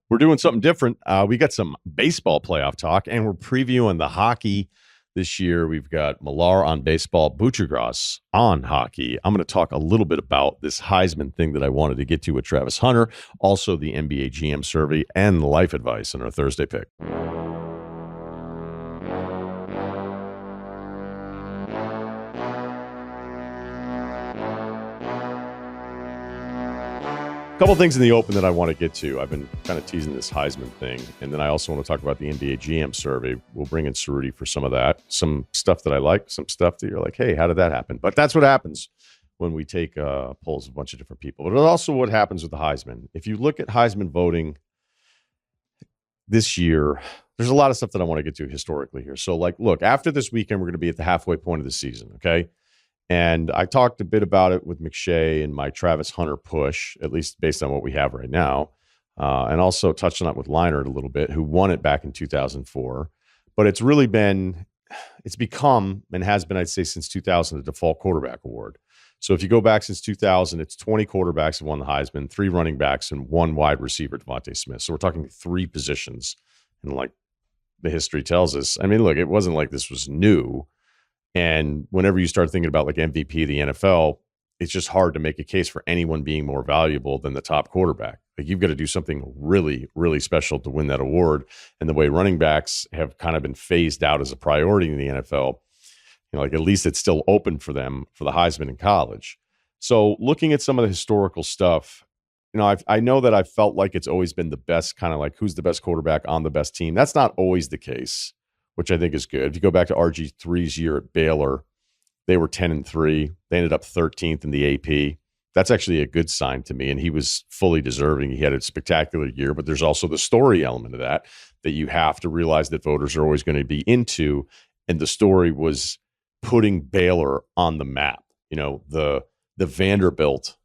We're doing something different. We got some baseball playoff talk, and we're previewing the hockey this year. We've got Millar on baseball, Buccigross on hockey. I'm going to talk a little bit about this Heisman thing that I wanted to get to with Travis Hunter, also the NBA GM survey, and life advice in our Thursday pick. Couple things in the open that I want to get to. I've been kind of teasing this Heisman thing, and then I also want to talk about the NBA GM survey. We'll bring in Ceruti for some of that, some stuff that I like, some stuff that you're like, hey, how did that happen? But that's what happens when we take polls of a bunch of different people. But it's also what happens with the Heisman. If you look at Heisman voting this year, there's a lot of stuff that I want to get to historically here. So, like, look, after this weekend, we're going to be at the halfway point of the season, okay? And I talked a bit about it with McShay and my Travis Hunter push, at least based on what we have right now. And also touched on it with Leinart a little bit, who won it back in 2004. But it's become, and has been, I'd say, since 2000, the default quarterback award. So if you go back since 2000, it's 20 quarterbacks have won the Heisman, 3 running backs, and 1 wide receiver, Devontae Smith. So we're talking 3 positions. And like the history tells us, I mean, look, it wasn't like this was new. And whenever you start thinking about like MVP of the NFL, it's just hard to make a case for anyone being more valuable than the top quarterback. Like, you've got to do something really, really special to win that award. And the way running backs have kind of been phased out as a priority in the NFL, like at least it's still open for them for the Heisman in college. So looking at some of the historical stuff, I know that I've felt like it's always been the best, kind of like who's the best quarterback on the best team. That's not always the case, which I think is good. If you go back to RG3's year at Baylor, they were 10-3. They ended up 13th in the AP. That's actually a good sign to me, and he was fully deserving. He had a spectacular year, but there's also the story element of that you have to realize that voters are always going to be into, and the story was putting Baylor on the map. The Vanderbilt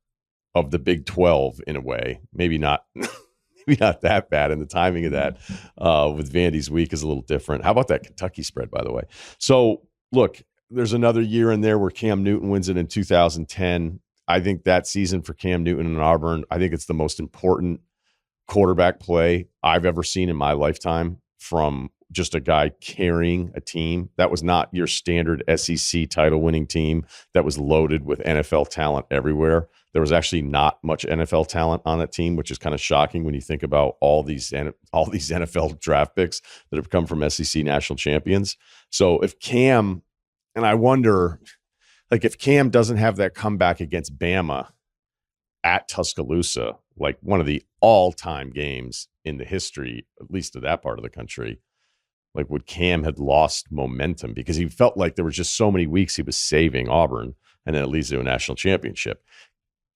of the Big 12 in a way. Maybe not that bad, and the timing of that with Vandy's week is a little different. How about that Kentucky spread, by the way? So, look, there's another year in there where Cam Newton wins it in 2010. I think that season for Cam Newton and Auburn, I think it's the most important quarterback play I've ever seen in my lifetime from just a guy carrying a team. That was not your standard SEC title-winning team that was loaded with NFL talent everywhere. There was actually not much NFL talent on that team, which is kind of shocking when you think about all these NFL draft picks that have come from SEC national champions. So if Cam, and I wonder, like, if Cam doesn't have that comeback against Bama at Tuscaloosa, like one of the all-time games in the history, at least of that part of the country, like, would Cam had lost momentum because he felt like there was just so many weeks he was saving Auburn, and then it leads to a national championship.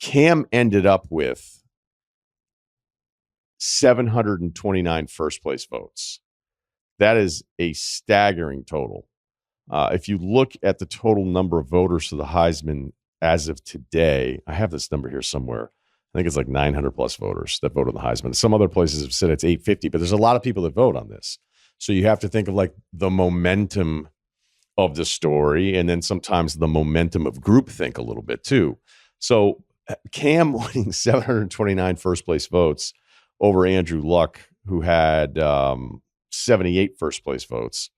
Cam ended up with 729 first-place votes. That is a staggering total. If you look at the total number of voters for the Heisman as of today, I have this number here somewhere. I think it's like 900-plus voters that vote on the Heisman. Some other places have said it's 850, but there's a lot of people that vote on this. So you have to think of like the momentum of the story, and then sometimes the momentum of groupthink a little bit too. So Cam winning 729 first-place votes over Andrew Luck, who had 78 first-place votes,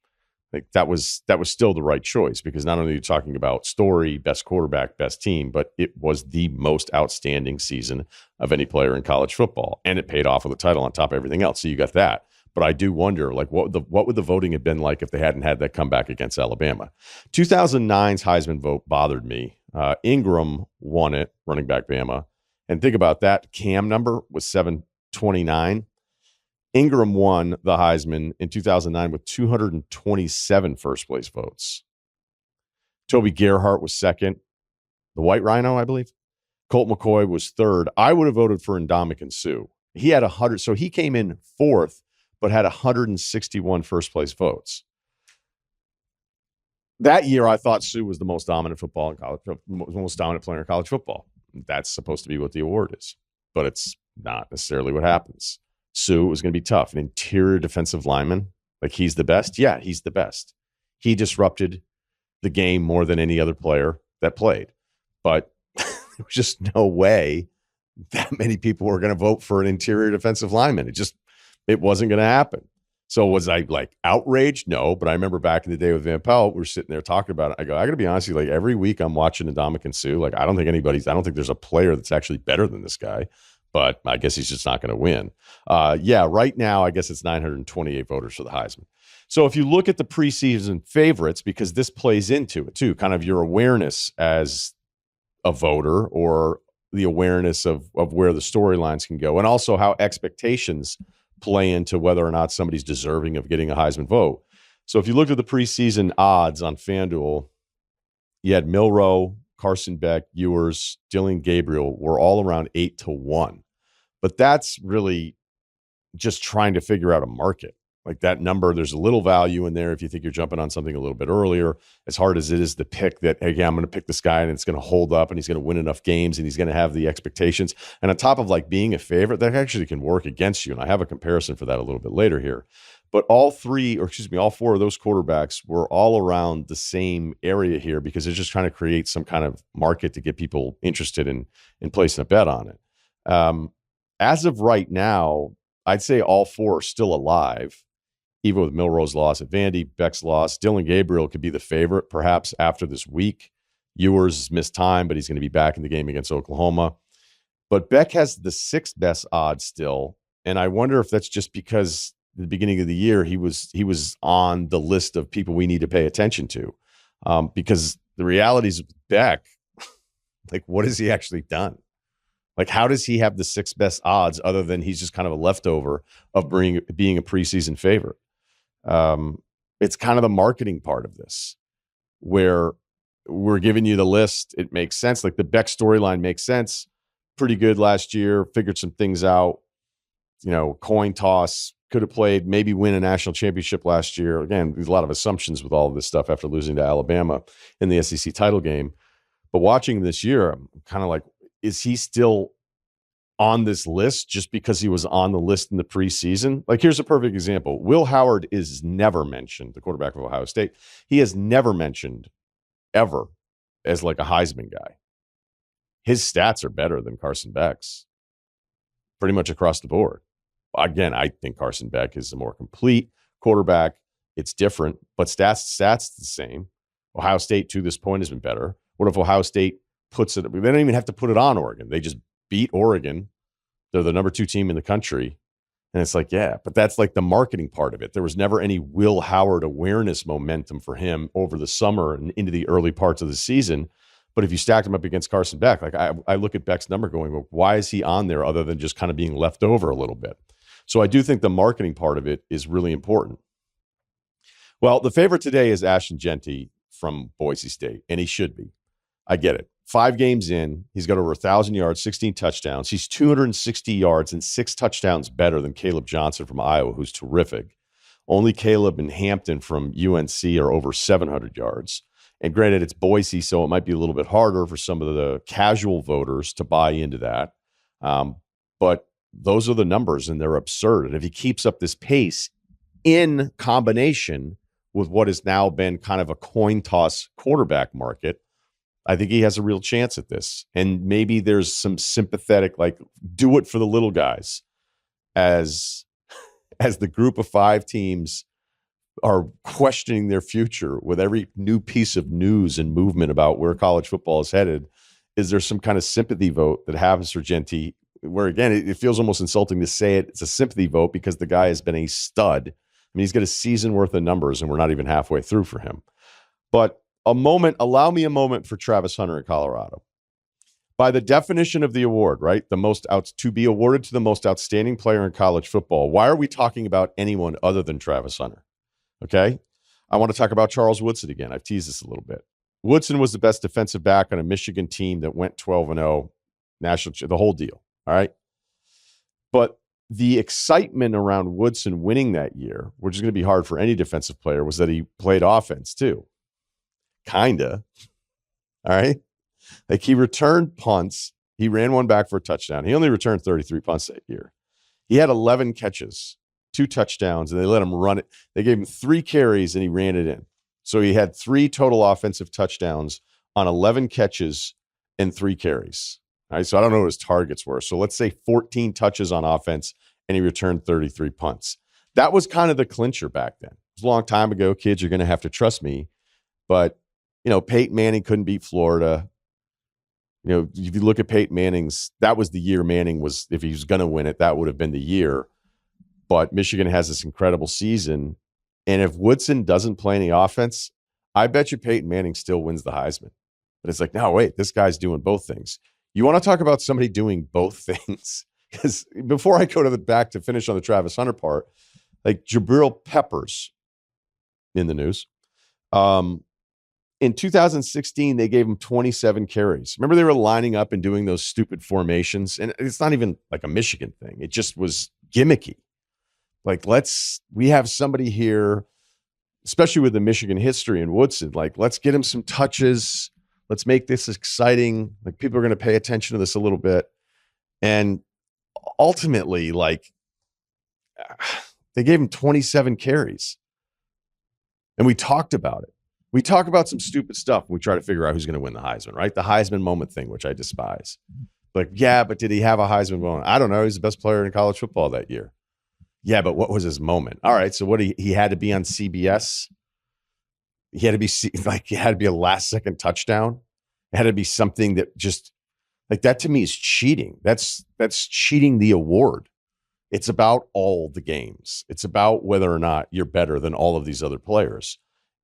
like that was still the right choice, because not only are you talking about story, best quarterback, best team, but it was the most outstanding season of any player in college football, and it paid off with a title on top of everything else. So you got that. But I do wonder, like, what would the voting have been like if they hadn't had that comeback against Alabama? 2009's Heisman vote bothered me. Ingram won it, running back Bama. And think about that. Cam number was 729. Ingram won the Heisman in 2009 with 227 first-place votes. Toby Gerhart was second. The White Rhino, I believe. Colt McCoy was third. I would have voted for Ndamukong Suh. He had 100, so he came in fourth, but had 161 first-place votes. That year, I thought Suh was the most dominant most dominant player in college football. That's supposed to be what the award is, but it's not necessarily what happens. Suh was going to be tough. An interior defensive lineman, like, he's the best? Yeah, he's the best. He disrupted the game more than any other player that played. But there was just no way that many people were going to vote for an interior defensive lineman. It just It wasn't going to happen. So was I like outraged? No, but I remember back in the day with Van Pelt, we were sitting there talking about it. I go, I got to be honest with you, like every week I'm watching Ndamukong Suh. Like I don't think there's a player that's actually better than this guy, but I guess he's just not going to win. Yeah, right now, I guess it's 928 voters for the Heisman. So if you look at the preseason favorites, because this plays into it too, kind of your awareness as a voter or the awareness of where the storylines can go, and also how expectations play into whether or not somebody's deserving of getting a Heisman vote. So if you look at the preseason odds on FanDuel, you had Milroe, Carson Beck, Ewers, Dylan Gabriel were all around 8-1. But that's really just trying to figure out a market. Like that number, there's a little value in there if you think you're jumping on something a little bit earlier. As hard as it is to pick that, hey, yeah, I'm going to pick this guy and it's going to hold up and he's going to win enough games and he's going to have the expectations. And on top of like being a favorite, that actually can work against you. And I have a comparison for that a little bit later here. But all four of those quarterbacks were all around the same area here because they're just trying to create some kind of market to get people interested in placing a bet on it. As of right now, I'd say all four are still alive. Even with Milroe's loss at Vandy, Beck's loss, Dylan Gabriel could be the favorite perhaps after this week. Ewers missed time, but he's going to be back in the game against Oklahoma. But Beck has the sixth best odds still, and I wonder if that's just because at the beginning of the year he was on the list of people we need to pay attention to, because the realities of Beck, like what has he actually done? Like, how does he have the sixth best odds other than he's just kind of a leftover of being a preseason favorite? It's kind of the marketing part of this where we're giving you the list. It makes sense. Like the Beck storyline makes sense. Pretty good last year, figured some things out, coin toss, could have played, maybe win a national championship last year. Again, there's a lot of assumptions with all of this stuff after losing to Alabama in the SEC title game. But watching this year, I'm kind of like, is he still on this list just because he was on the list in the preseason? Like, here's a perfect example. Will Howard is never mentioned, the quarterback of Ohio State. He is never mentioned ever as like a Heisman guy. His stats are better than Carson Beck's pretty much across the board. Again, I think Carson Beck is a more complete quarterback. It's different, but stats the same. Ohio State to this point has been better. What if Ohio State puts it? They don't even have to put it on Oregon. They just beat Oregon. They're the number 2 team in the country. And it's like, yeah, but that's like the marketing part of it. There was never any Will Howard awareness momentum for him over the summer and into the early parts of the season. But if you stacked him up against Carson Beck, like I look at Beck's number going, well, why is he on there other than just kind of being left over a little bit? So I do think the marketing part of it is really important. Well, the favorite today is Ashton Jeanty from Boise State, and he should be. I get it. 5 games in, he's got over 1,000 yards, 16 touchdowns. He's 260 yards and 6 touchdowns better than Caleb Johnson from Iowa, who's terrific. Only Caleb and Hampton from UNC are over 700 yards. And granted, it's Boise, so it might be a little bit harder for some of the casual voters to buy into that. But those are the numbers, and they're absurd. And if he keeps up this pace in combination with what has now been kind of a coin toss quarterback market, I think he has a real chance at this. And maybe there's some sympathetic, like, do it for the little guys as the group of 5 teams are questioning their future with every new piece of news and movement about where college football is headed. Is there some kind of sympathy vote that happens for Jeanty, where, again, it feels almost insulting to say it. It's a sympathy vote because the guy has been a stud. I mean, he's got a season worth of numbers, and we're not even halfway through for him. But allow me a moment for Travis Hunter in Colorado. By the definition of the award, right? To be awarded to the most outstanding player in college football. Why are we talking about anyone other than Travis Hunter? Okay. I want to talk about Charles Woodson again. I've teased this a little bit. Woodson was the best defensive back on a Michigan team that went 12-0 national, the whole deal. All right. But the excitement around Woodson winning that year, which is going to be hard for any defensive player, was that he played offense too. Kinda. All right. Like, he returned punts. He ran one back for a touchdown. He only returned 33 punts that year. He had 11 catches, 2 touchdowns, and they let him run it. They gave him 3 carries and he ran it in. So he had 3 total offensive touchdowns on 11 catches and 3 carries. All right. So I don't know what his targets were. So let's say 14 touches on offense and he returned 33 punts. That was kind of the clincher back then. It was a long time ago. Kids, you're going to have to trust me. But, Peyton Manning couldn't beat Florida. If you look at Peyton Manning's, that was the year Manning was, if he was going to win it, that would have been the year. But Michigan has this incredible season. And if Woodson doesn't play any offense, I bet you Peyton Manning still wins the Heisman. But it's like, no, wait, this guy's doing both things. You want to talk about somebody doing both things? Because before I go to the back to finish on the Travis Hunter part, like Jabril Peppers in the news. In 2016, they gave him 27 carries. Remember, they were lining up and doing those stupid formations. And it's not even like a Michigan thing. It just was gimmicky. Like, we have somebody here, especially with the Michigan history in Woodson, like, let's get him some touches. Let's make this exciting. Like, people are going to pay attention to this a little bit. And ultimately, like, they gave him 27 carries. And we talked about it. We talk about some stupid stuff. We try to figure out who's going to win the Heisman, right? The Heisman moment thing, which I despise. Like, yeah, but did he have a Heisman moment? I don't know. He's the best player in college football that year. Yeah, but what was his moment? All right, so what he had to be on CBS. He had to be it had to be a last second touchdown. It had to be something that just like that to me is cheating. That's cheating the award. It's about all the games. It's about whether or not you're better than all of these other players.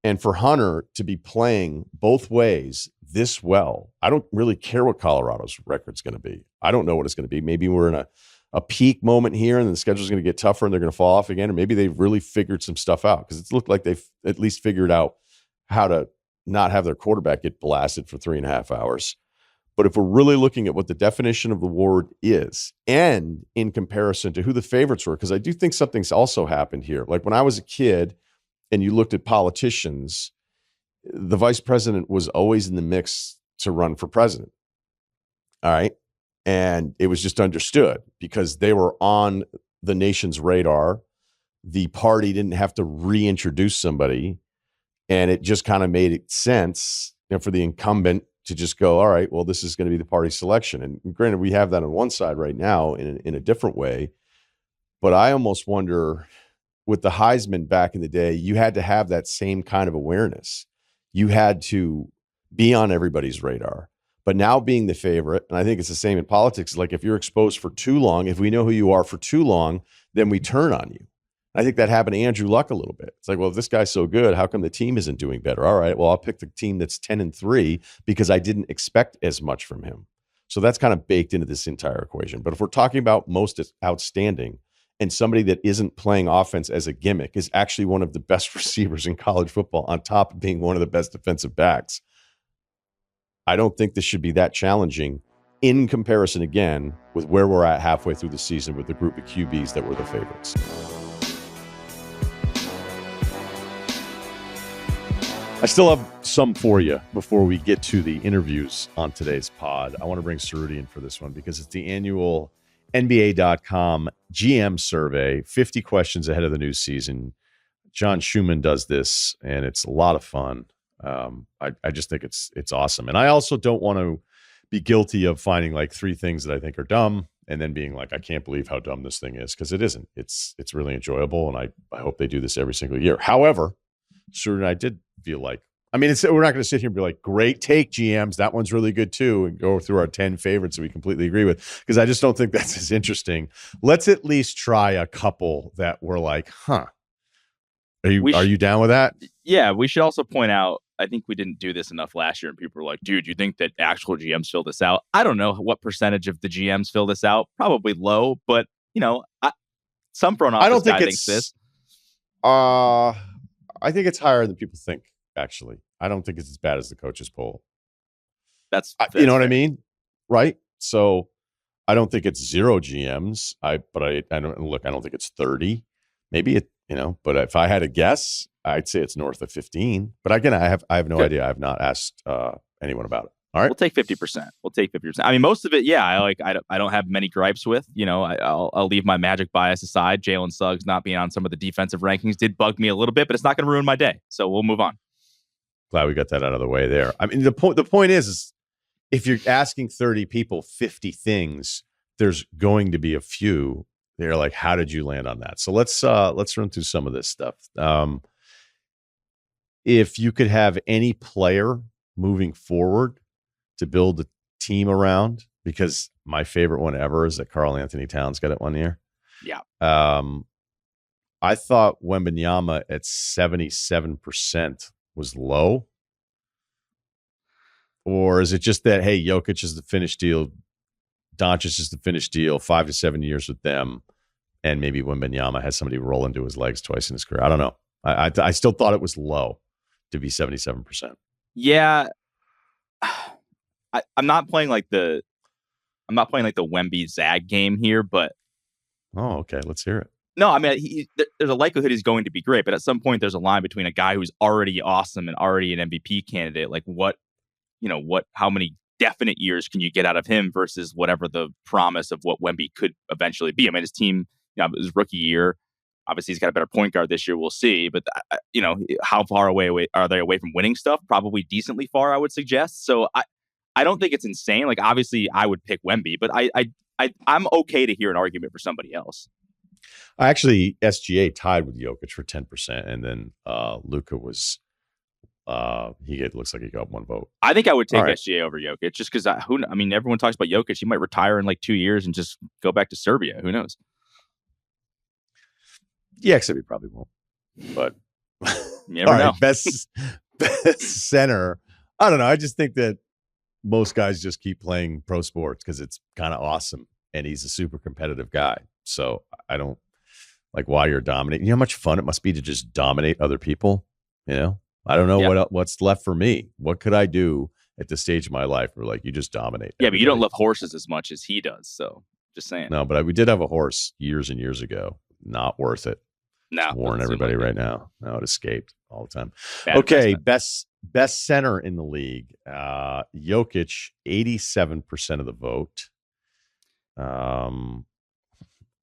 And for Hunter to be playing both ways this well, I don't really care what Colorado's record's going to be. I don't know what it's going to be. Maybe we're in a peak moment here and the schedule's going to get tougher and they're going to fall off again. Or maybe they've really figured some stuff out because it's looked like they've at least figured out how to not have their quarterback get blasted for 3.5 hours. But if we're really looking at what the definition of the award is and in comparison to who the favorites were, because I do think something's also happened here. Like when I was a kid and you looked at politicians, the vice president was always in the mix to run for president. All right. And it was just understood because they were on the nation's radar. The party didn't have to reintroduce somebody. And it just kind of made sense, for the incumbent to just go, all right, well, this is going to be the party selection. And granted, we have that on one side right now in a different way. But I almost wonder, with the Heisman back in the day, you had to have that same kind of awareness. You had to be on everybody's radar. But now being the favorite, and I think it's the same in politics, like if you're exposed for too long, if we know who you are for too long, then we turn on you. I think that happened to Andrew Luck a little bit. It's like, well, if this guy's so good, how come the team isn't doing better? All right, well, I'll pick the team that's 10-3 because I didn't expect as much from him. So that's kind of baked into this entire equation. But if we're talking about most outstanding and somebody that isn't playing offense as a gimmick is actually one of the best receivers in college football on top of being one of the best defensive backs, I don't think this should be that challenging in comparison, again, with where we're at halfway through the season with the group of QBs that were the favorites. I still have some for you before we get to the interviews on today's pod. I want to bring Ceruti in for this one because it's the annual NBA.com GM survey, 50 questions ahead of the new season. John Schumann does this, and it's a lot of fun. I just think it's awesome. And I also don't want to be guilty of finding like 3 things that I think are dumb and then being like, I can't believe how dumb this thing is, because it isn't. It's really enjoyable, and I hope they do this every single year. However, Ceruti and I did feel like, we're not going to sit here and be like, great take, GMs. That one's really good too, and go through our 10 favorites that we completely agree with, because I just don't think that's as interesting. Let's at least try a couple that we're like, huh. Are you down with that? Yeah, we should also point out, I think we didn't do this enough last year, and people were like, dude, you think that actual GMs fill this out? I don't know what percentage of the GMs fill this out. Probably low, but, some front office guy thinks this. I think it's higher than people think, actually. I don't think it's as bad as the coaches poll. That's you know what I mean? Right? So I don't think it's 0 GMs. I don't think it's 30. Maybe it, but if I had to guess, I'd say it's north of 15. But again, I have no idea. I have not asked anyone about it. All right. We'll take 50%. I mean, most of it, yeah, I don't have many gripes with. I'll leave my Magic bias aside. Jalen Suggs not being on some of the defensive rankings did bug me a little bit, but it's not going to ruin my day. So we'll move on. Glad we got that out of the way there. I mean, the point is if you're asking 30 people 50 things, there's going to be a few they're like, how did you land on that? So let's run through some of this stuff. If you could have any player moving forward to build a team around, because my favorite one ever is that Karl Anthony Towns got it one year. Yeah. I thought Wembanyama at 77% was low. Or is it just that, hey, Jokic is the finished deal, Doncic is the finished deal, 5 to 7 years with them, and maybe Wembanyama has somebody roll into his legs twice in his career? I don't know. I still thought it was low to be 77%. Yeah. I'm not playing like the Wemby Zag game here, but okay, let's hear it. No, I mean, there's a likelihood he's going to be great, but at some point there's a line between a guy who's already awesome and already an MVP candidate. Like how many definite years can you get out of him versus whatever the promise of what Wemby could eventually be? I mean, his team, his rookie year, obviously he's got a better point guard this year. We'll see, but how far away are they away from winning stuff? Probably decently far, I would suggest. So I don't think it's insane. Like, obviously I would pick Wemby, but I'm okay to hear an argument for somebody else. Actually, SGA tied with Jokic for 10%, and then Luka was looks like he got one vote. I think I would take SGA over Jokic just because everyone talks about Jokic. He might retire in like 2 years and just go back to Serbia. Who knows? Yeah, except he probably won't. But you never know. Best center. I don't know. I just think that most guys just keep playing pro sports because it's kind of awesome, and he's a super competitive guy. So I don't like why you're dominating. You know how much fun it must be to just dominate other people? I don't know what's left for me. What could I do at this stage of my life where like you just dominate? Yeah, but you don't love horses as much as he does. So just saying. No, but we did have a horse years and years ago. Not worth it. No, it's warning everybody right now. No, it escaped all the time. Bad okay, investment. best center in the league. Jokic, 87% of the vote.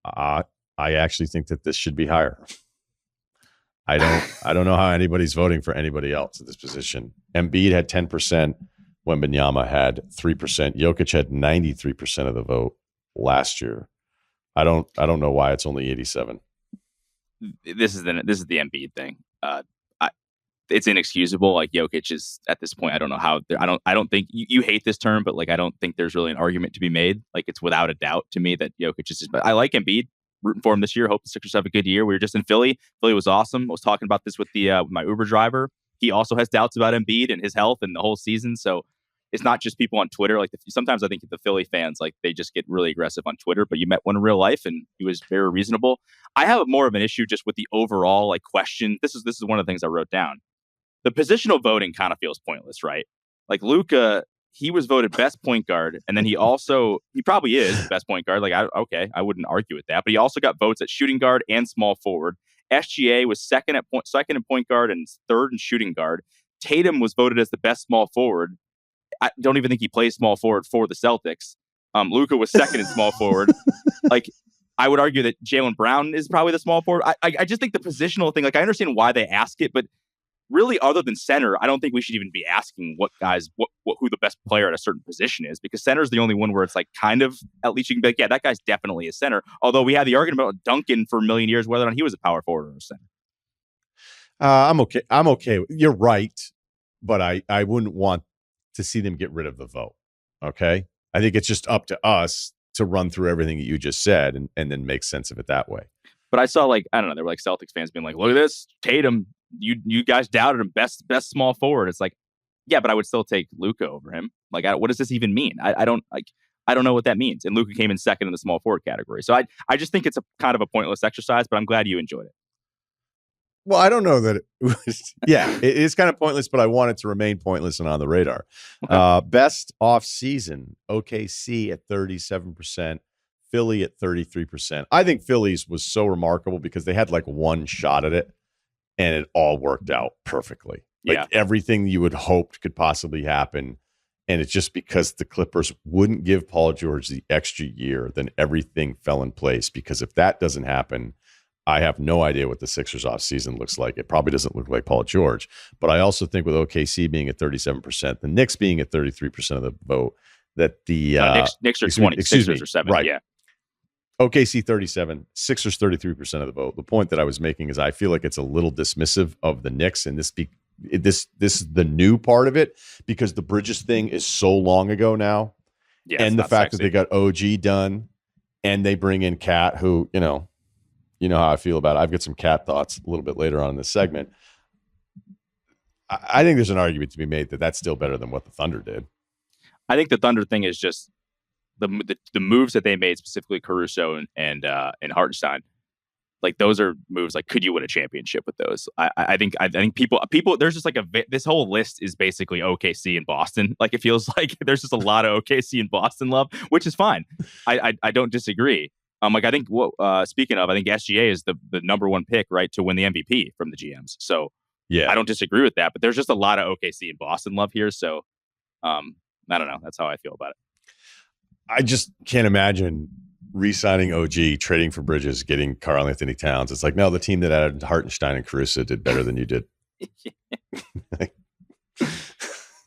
I actually think that this should be higher. I don't know how anybody's voting for anybody else at this position. Embiid had 10%. Wembanyama had 3%. Jokic had 93% of the vote last year. I don't know why it's only 87. This is the Embiid thing. It's inexcusable. Like Jokic is at this point. I don't know how. I don't think you hate this term, but like I don't think there's really an argument to be made. Like it's without a doubt to me that Jokic is just. But I like Embiid. Rooting for him this year. Hope the Sixers have a good year. We were just in Philly. Philly was awesome. I was talking about this with my Uber driver. He also has doubts about Embiid and his health and the whole season. So it's not just people on Twitter. Like sometimes I think the Philly fans, like they just get really aggressive on Twitter, but you met one in real life and he was very reasonable. I have more of an issue just with the overall like question. This is one of the things I wrote down. The positional voting kind of feels pointless, right? Like Luka, he was voted best point guard, and then he probably is the best point guard. Like, I wouldn't argue with that. But he also got votes at shooting guard and small forward. SGA was second in point guard and third in shooting guard. Tatum was voted as the best small forward. I don't even think he plays small forward for the Celtics. Luka was second in small forward. Like, I would argue that Jaylen Brown is probably the small forward. I just think the positional thing. Like, I understand why they ask it, but really, other than center, I don't think we should even be asking who the best player at a certain position is, because center is the only one where it's like kind of at least you can be like, yeah, that guy's definitely a center. Although we had the argument about Duncan for a million years, whether or not he was a power forward or a center. I'm okay. You're right, but I wouldn't want to see them get rid of the vote. Okay, I think it's just up to us to run through everything that you just said and then make sense of it that way. But I saw there were like Celtics fans being like, look at this, Tatum. You guys doubted him best small forward. It's like, yeah, but I would still take Luka over him. Like, what does this even mean? I don't know what that means. And Luka came in second in the small forward category. So I just think it's a kind of a pointless exercise, but I'm glad you enjoyed it. Well, I don't know that it was. Yeah, it is kind of pointless, but I want it to remain pointless and on the radar. Okay. Best off season, OKC at 37%, Philly at 33%. I think Philly's was so remarkable because they had like one shot at it. And it all worked out perfectly. Like everything you would hoped could possibly happen. And it's just because the Clippers wouldn't give Paul George the extra year, then everything fell in place. Because if that doesn't happen, I have no idea what the Sixers offseason looks like. It probably doesn't look like Paul George. But I also think with OKC being at 37%, the Knicks being at 33% of the vote, that the Knicks are 20, Sixers are 7. Right. Yeah. OKC 37, Sixers 33% of the vote. The point that I was making is I feel like it's a little dismissive of the Knicks, and this is the new part of it because the Bridges thing is so long ago now, and the fact that they got OG done, and they bring in Cat, who you know how I feel about it. I've got some Cat thoughts a little bit later on in this segment. I think there's an argument to be made that that's still better than what the Thunder did. I think the Thunder thing is just the moves that they made, specifically Caruso and Hartenstein. Like those are moves. Like, could you win a championship with those? I think people. There's just like this whole list is basically OKC and Boston. Like it feels like there's just a lot of OKC and Boston love, which is fine. I don't disagree. Like I think speaking of, I think SGA is the number one pick, right, to win the MVP from the GMs. So yeah, I don't disagree with that. But there's just a lot of OKC and Boston love here. So I don't know. That's how I feel about it. I just can't imagine re-signing OG, trading for Bridges, getting Karl Anthony Towns. It's like, no, the team that added Hartenstein and Caruso did better than you did.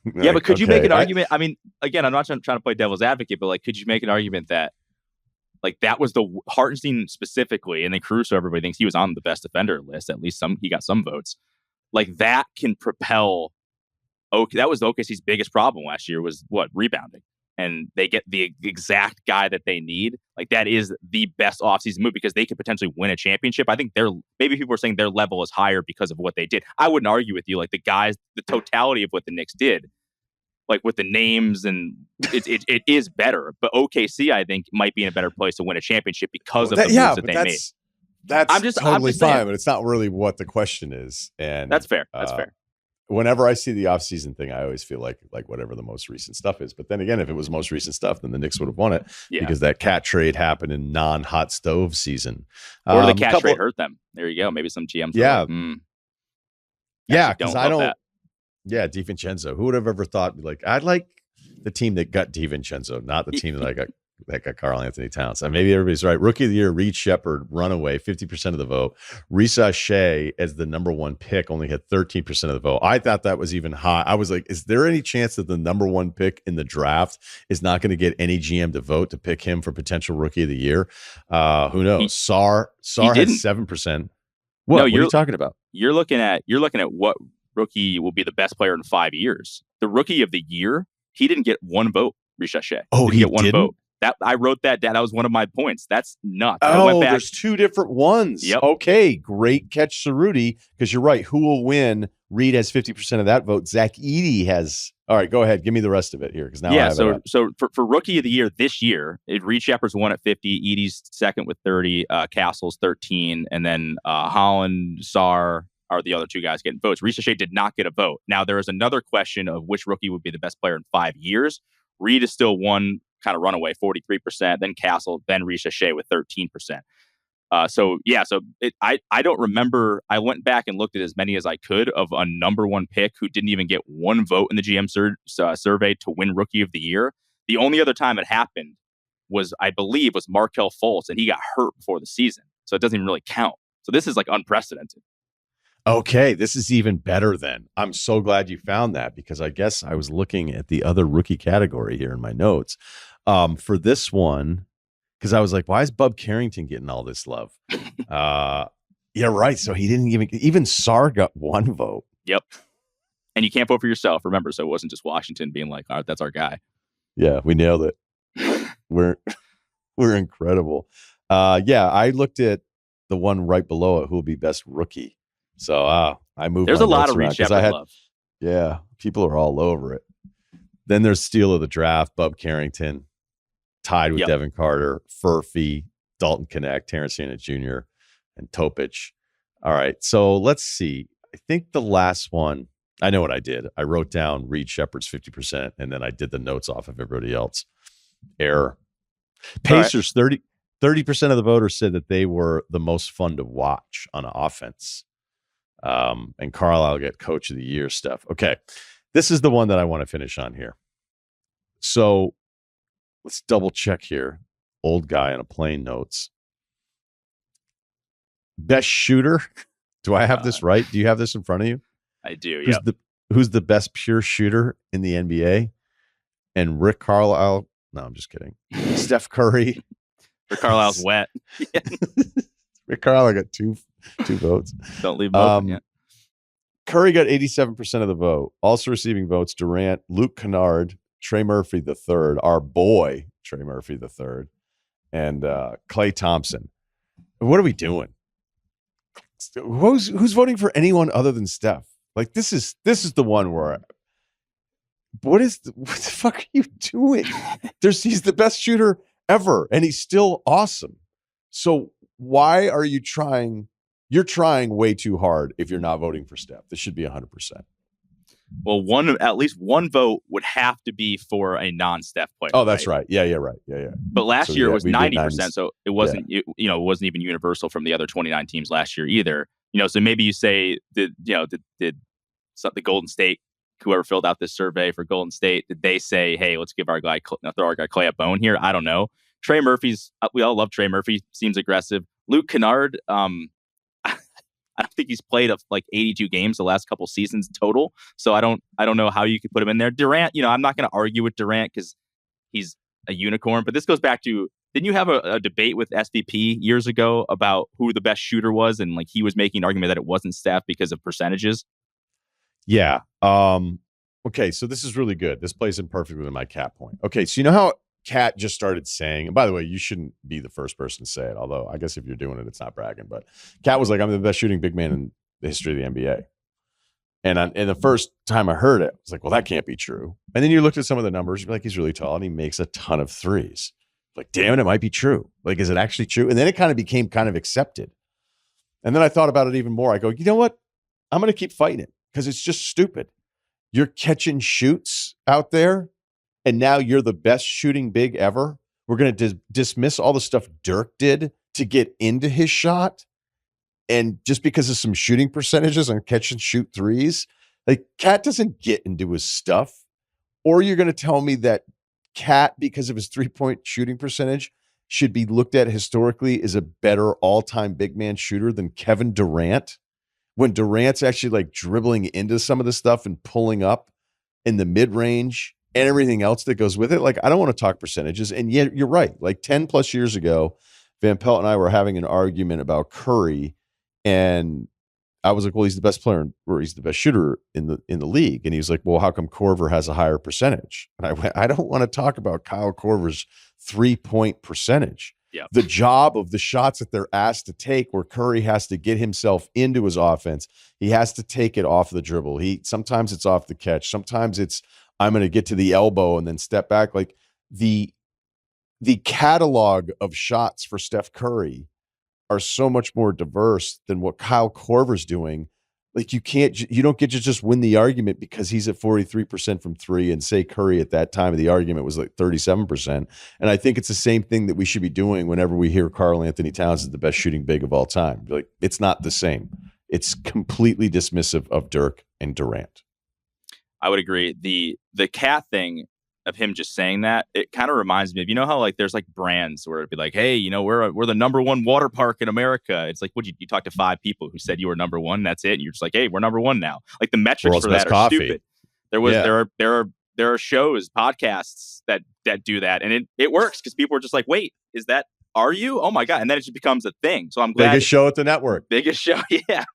Yeah, but could you make an argument? I mean, again, I'm not trying to play devil's advocate, but like, could you make an argument that like that was the Hartenstein specifically, and then Caruso, everybody thinks he was on the best defender list. At least he got some votes. Like that can propel. That was OKC's biggest problem last year was rebounding. And they get the exact guy that they need. Like that is the best offseason move because they could potentially win a championship. I think maybe people are saying their level is higher because of what they did. I wouldn't argue with you. Like the totality of what the Knicks did, like with the names, and it is better. But OKC, I think, might be in a better place to win a championship because of the moves that they made. That's totally fine, but it's not really what the question is. And that's fair. That's fair. Whenever I see the offseason thing, I always feel like whatever the most recent stuff is. But then again, if it was most recent stuff, then the Knicks would have won it because that Cat trade happened in non-hot stove season. Or the Cat trade hurt them. There you go. Maybe some GMs. Yeah. Yeah, because I don't. That. Yeah, DiVincenzo. Who would have ever thought, like, I'd like the team that got DiVincenzo, not the team that got Karl Anthony Towns. And maybe everybody's right. Rookie of the year, Reed Shepherd, runaway, 50% of the vote. Risa Shea as the number one pick only had 13% of the vote. I thought that was even high. I was like, is there any chance that the number one pick in the draft is not going to get any GM to vote to pick him for potential rookie of the year? Who knows? Sar had 7%. What are you talking about? You're looking at what rookie will be the best player in 5 years. The rookie of the year, he didn't get one vote. Risa Shea. Oh, he didn't get one vote. I wrote that down. That was one of my points. That's nuts. There's two different ones. Yep. Okay, great catch, Ceruti, because you're right. Who will win? Reed has 50% of that vote. Zach Edey has. All right, go ahead. Give me the rest of it here, because now I have so for rookie of the year this year, Reed Shepherd's won at 50, Edey's second with 30, Castle's 13, and then Holland, Sar are the other two guys getting votes. Risa Shea did not get a vote. Now there is another question of which rookie would be the best player in 5 years. Reed is still one. Kind of runaway, 43%, then Castle, then Risa Shea with 13%. I don't remember. I went back and looked at as many as I could of a number one pick who didn't even get one vote in the GM survey to win Rookie of the Year. The only other time it happened was Markelle Fultz, and he got hurt before the season, so it doesn't even really count. So this is like unprecedented. Okay, this is even better then. I'm so glad you found that because I guess I was looking at the other rookie category here in my notes. For this one, because I was like, why is Bub Carrington getting all this love? Yeah, right. So he didn't even Sar got one vote. Yep. And you can't vote for yourself, remember. So it wasn't just Washington being like, all right, that's our guy. Yeah, we nailed it. We're incredible. I looked at the one right below it, who will be best rookie. So I moved. There's a lot of Reed Shepherd love. Yeah, people are all over it. Then there's steal of the draft, Bub Carrington, tied with Devin Carter, Furphy, Dalton Knecht, Terrence Shannon Jr., and Topic. All right, so let's see. I think the last one, I know what I did. I wrote down Reed Shepherd's 50%, and then I did the notes off of everybody else. Error. Pacers, 30% of the voters said that they were the most fun to watch on offense. And Carlisle get coach of the year stuff. Okay. This is the one that I want to finish on here. So let's double check here. Old guy on a plane notes. Best shooter. Do I have this right? Do you have this in front of you? I do. Who's the best pure shooter in the NBA? And Rick Carlisle. No, I'm just kidding. Steph Curry, Rick Carlisle's wet. Rick Carlisle got two votes. Don't leave him open yet. Curry got 87% of the vote. Also receiving votes, Durant, Luke Kennard, Trey Murphy III, our boy Trey Murphy III, and Klay Thompson. What are we doing? Who's voting for anyone other than Steph? Like this is the one where what the fuck are you doing? He's the best shooter ever, and he's still awesome. So why are you trying? You're trying way too hard if you're not voting for Steph. This should be 100%. Well, at least one vote would have to be for a non-Steph player. Oh, that's right. Yeah, right. Yeah. But last year it was 90%, so it wasn't it wasn't even universal from the other 29 teams last year either. So maybe you say did the Golden State, whoever filled out this survey for Golden State, did they say, hey, let's give our guy throw our guy Klay a bone here? I don't know. Trey Murphy's we all love Trey Murphy, seems aggressive. Luke Kennard, I don't think he's played like 82 games the last couple seasons total. So I don't know how you could put him in there. Durant, I'm not going to argue with Durant because he's a unicorn. But this goes back to, didn't you have a debate with SVP years ago about who the best shooter was? And like he was making an argument that it wasn't Steph because of percentages. Yeah. Okay. So this is really good. This plays in perfectly with my Cat point. Okay. So you know how Cat just started saying, and by the way, you shouldn't be the first person to say it, although I guess if you're doing it, it's not bragging, but Cat was like, I'm the best shooting big man in the history of the NBA. And the first time I heard it, I was like, well, that can't be true. And then you looked at some of the numbers, you're like, he's really tall and he makes a ton of threes. Like, damn it might be true. Like, is it actually true? And then it kind of became kind of accepted. And then I thought about it even more. I go, you know what? I'm going to keep fighting it because it's just stupid. You're catching shoots out there. And now you're the best shooting big ever. We're going to dismiss all the stuff Dirk did to get into his shot. And just because of some shooting percentages on catch and shoot threes, like Cat doesn't get into his stuff. Or you're going to tell me that Cat, because of his 3-point shooting percentage, should be looked at historically as a better all-time big man shooter than Kevin Durant, when Durant's actually like dribbling into some of the stuff and pulling up in the mid-range and everything else that goes with it. Like, I don't want to talk percentages. And yet you're right. Like 10 plus years ago, Van Pelt and I were having an argument about Curry. And I was like, well, he's the best player or he's the best shooter in the league. And he was like, well, how come Korver has a higher percentage? And I went, I don't want to talk about Kyle Korver's 3-point percentage. Yep. The job of the shots that they're asked to take, where Curry has to get himself into his offense. He has to take it off the dribble. Sometimes it's off the catch. Sometimes it's, I'm going to get to the elbow and then step back. Like the catalog of shots for Steph Curry are so much more diverse than what Kyle Korver's doing. Like you don't get to just win the argument because he's at 43% from three and say Curry at that time of the argument was like 37%. And I think it's the same thing that we should be doing whenever we hear Karl Anthony Towns is the best shooting big of all time. Like it's not the same. It's completely dismissive of Dirk and Durant. I would agree. The Cat thing of him just saying that, it kind of reminds me of, how like there's like brands where it'd be like, hey, we're the number one water park in America. It's like, you talk to 5 people who said you were number one, that's it, and you're just like, hey, we're number one now. Like the metrics for that are stupid. There are shows, podcasts that do that, and it works because people are just like, wait, are you? Oh my God. And then it just becomes a thing. So I'm glad. Biggest show at the network. Biggest show. Yeah.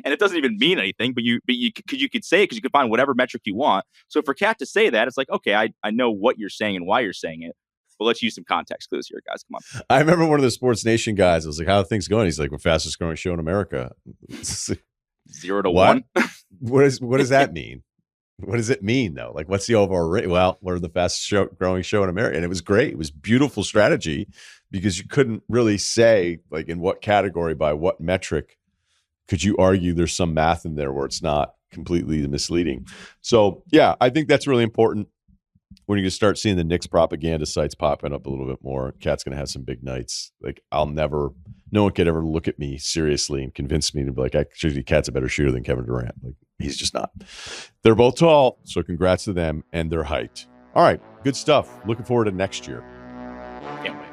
And it doesn't even mean anything, but you could say it because you could find whatever metric you want. So for Cat to say that, it's like, okay, I know what you're saying and why you're saying it, but let's use some context clues here, guys. Come on. I remember one of the Sports Nation guys. I was like, how are things going? He's like, we're fastest growing show in America. 0 to 1. What does that mean? What does it mean though? Like, what's the overall rate? Well, we're the fastest growing show in America. And it was great. It was beautiful strategy because you couldn't really say like in what category, by what metric could you argue there's some math in there where it's not completely misleading. So yeah, I think that's really important when you start seeing the Knicks propaganda sites popping up a little bit more. Cat's going to have some big nights. Like no one could ever look at me seriously and convince me to be like, actually Cat's a better shooter than Kevin Durant. Like he's just not. They're both tall. So congrats to them and their height. All right. Good stuff. Looking forward to next year. Can't wait.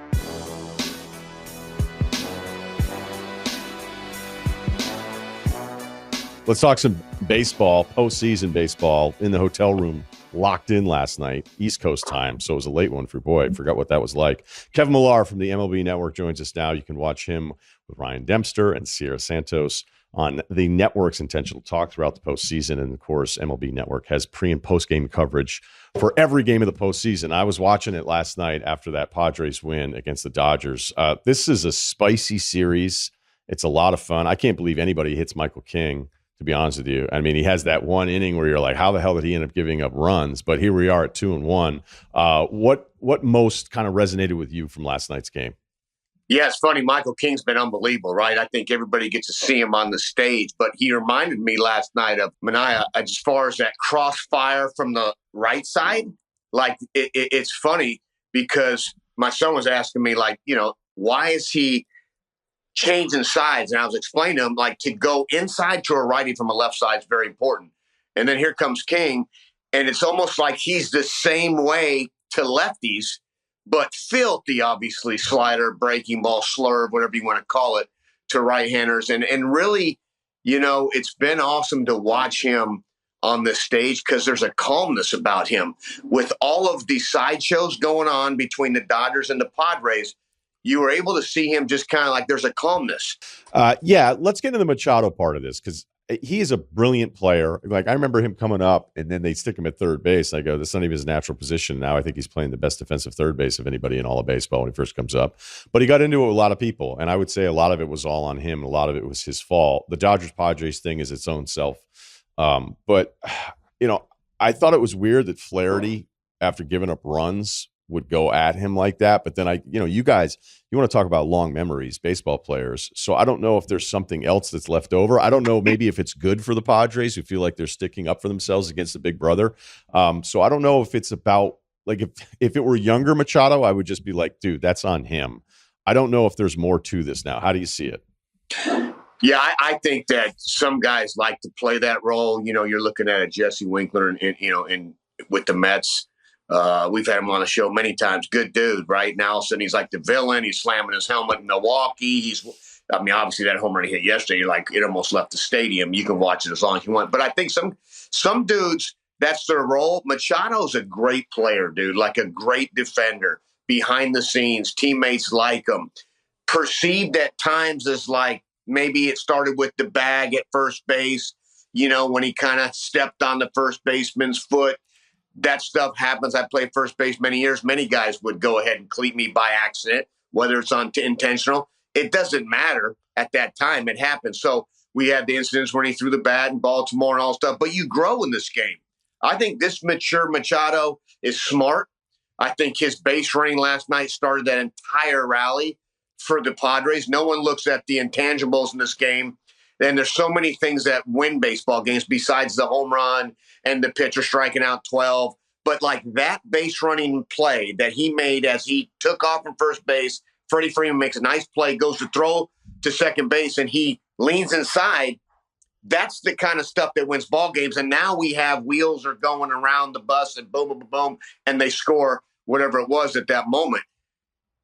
Let's talk some baseball, postseason baseball in the hotel room locked in last night, East Coast time. So it was a late one for boy. I forgot what that was like. Kevin Millar from the MLB Network joins us now. You can watch him with Ryan Dempster and Sierra Santos on the network's Intentional Talk throughout the postseason. And of course, MLB Network has pre and post game coverage for every game of the postseason. I was watching it last night after that Padres win against the Dodgers. This is a spicy series. It's a lot of fun. I can't believe anybody hits Michael King, to be honest with you. I mean, he has that one inning where you're like, how the hell did he end up giving up runs? But here we are at 2-1. What most kind of resonated with you from last night's game? Yeah, it's funny. Michael King's been unbelievable, right? I think everybody gets to see him on the stage, but he reminded me last night of Manaea as far as that crossfire from the right side. Like, it's funny because my son was asking me, like, why is he changing sides? And I was explaining to him, like, to go inside to a righty from a left side is very important. And then here comes King, and it's almost like he's the same way to lefties, but filthy, obviously, slider, breaking ball, slurve, whatever you want to call it, to right-handers. And really, it's been awesome to watch him on the stage because there's a calmness about him. With all of the sideshows going on between the Dodgers and the Padres, you were able to see him just kind of like there's a calmness. Yeah, let's get into the Machado part of this because he is a brilliant player. Like, I remember him coming up and then they stick him at third base. I go, that's not even his natural position. Now I think he's playing the best defensive third base of anybody in all of baseball when he first comes up. But he got into it with a lot of people, and I would say a lot of it was all on him. A lot of it was his fault. The Dodgers-Padres thing is its own self. But, I thought it was weird that Flaherty, after giving up runs, would go at him like that. But then you guys, you want to talk about long memories, baseball players. So I don't know if there's something else that's left over. I don't know, maybe if it's good for the Padres who feel like they're sticking up for themselves against the big brother. So I don't know if it's about, like, if it were younger Machado, I would just be like, dude, that's on him. I don't know if there's more to this now. How do you see it? Yeah, I think that some guys like to play that role. You're looking at a Jesse Winkler and with the Mets. We've had him on the show many times. Good dude, right? Now all of a sudden he's like the villain. He's slamming his helmet in Milwaukee. Obviously that home run he hit yesterday, like, it almost left the stadium. You can watch it as long as you want. But I think some dudes, that's their role. Machado's a great player, dude, like a great defender, behind the scenes. Teammates like him. Perceived at times as like maybe it started with the bag at first base, when he kind of stepped on the first baseman's foot. That stuff happens. I played first base many years. Many guys would go ahead and cleat me by accident, whether it's intentional. It doesn't matter at that time. It happens. So we had the incidents when he threw the bat in Baltimore and all stuff. But you grow in this game. I think this mature Machado is smart. I think his base running last night started that entire rally for the Padres. No one looks at the intangibles in this game. And there's so many things that win baseball games besides the home run and the pitcher striking out 12. But like that base running play that he made as he took off from first base, Freddie Freeman makes a nice play, goes to throw to second base, and he leans inside. That's the kind of stuff that wins ball games. And now we have wheels are going around the bus and boom, boom, boom, boom, and they score whatever it was at that moment.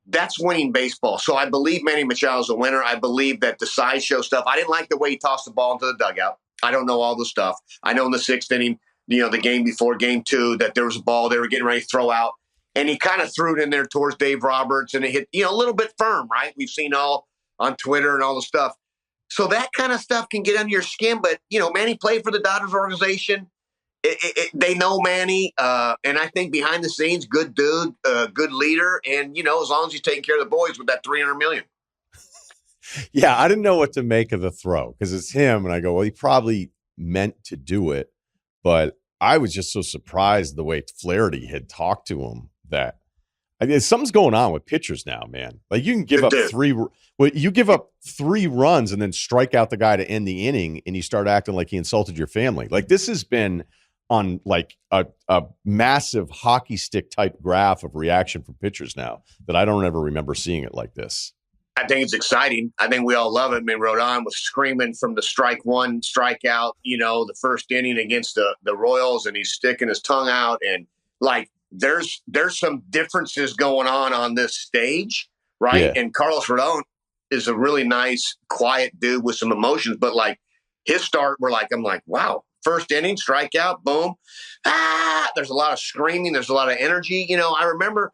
That's winning baseball. So I believe Manny Machado's a winner. I believe that the sideshow stuff, I didn't like the way he tossed the ball into the dugout. I don't know all the stuff. I know in the sixth inning, the game before game 2, that there was a ball they were getting ready to throw out. And he kind of threw it in there towards Dave Roberts, and it hit, a little bit firm, right? We've seen all on Twitter and all the stuff. So that kind of stuff can get under your skin. But, Manny played for the Dodgers organization. They know Manny, and I think behind the scenes, good dude, good leader, and as long as he's taking care of the boys with that $300 million. Yeah, I didn't know what to make of the throw because it's him, and I go, well, he probably meant to do it, but I was just so surprised the way Flaherty had talked to him that something's going on with pitchers now, man. Like, you can give up you give up 3 runs and then strike out the guy to end the inning, and you start acting like he insulted your family. Like, this has been on like a massive hockey stick type graph of reaction from pitchers now that I don't ever remember seeing it like this. I think it's exciting. I think we all love it. I mean, Rodon was screaming from the strike one, strikeout, the first inning against the Royals, and he's sticking his tongue out. And like, there's some differences going on this stage, right? Yeah. And Carlos Rodon is a really nice, quiet dude with some emotions, but like his start, I'm like, wow, first inning, strikeout, boom. There's a lot of screaming. There's a lot of energy. I remember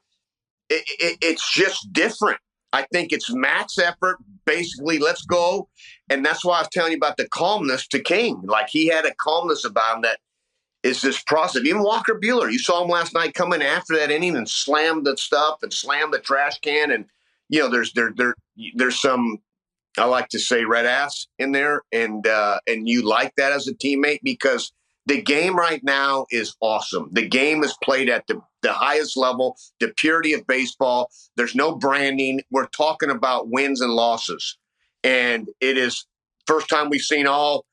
it's just different. I think it's max effort, basically, let's go. And that's why I was telling you about the calmness to King. Like, he had a calmness about him that is this process. Even Walker Buehler, you saw him last night come in after that inning and slam the stuff and slam the trash can. And, there's some, I like to say, red ass in there. And you like that as a teammate, because the game right now is awesome. The game is played at the highest level, the purity of baseball. There's no branding. We're talking about wins and losses. And it is first time we've seen all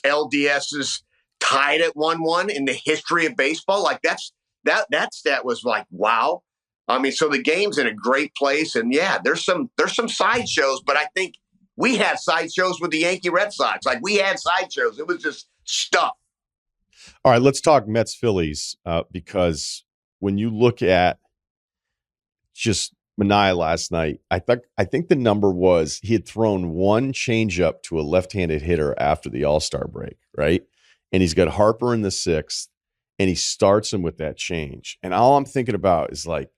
LDSs tied at 1-1 in the history of baseball. Like, that stat was like, wow. I mean, so the game's in a great place. And yeah, there's some sideshows, but I think we had sideshows with the Yankee Red Sox. Like, we had sideshows. It was just stuff. All right, let's talk Mets Phillies, because when you look at just Manaea last night, I think the number was he had thrown one changeup to a left-handed hitter after the All-Star break, right? And he's got Harper in the sixth, and he starts him with that change. And all I'm thinking about is, like,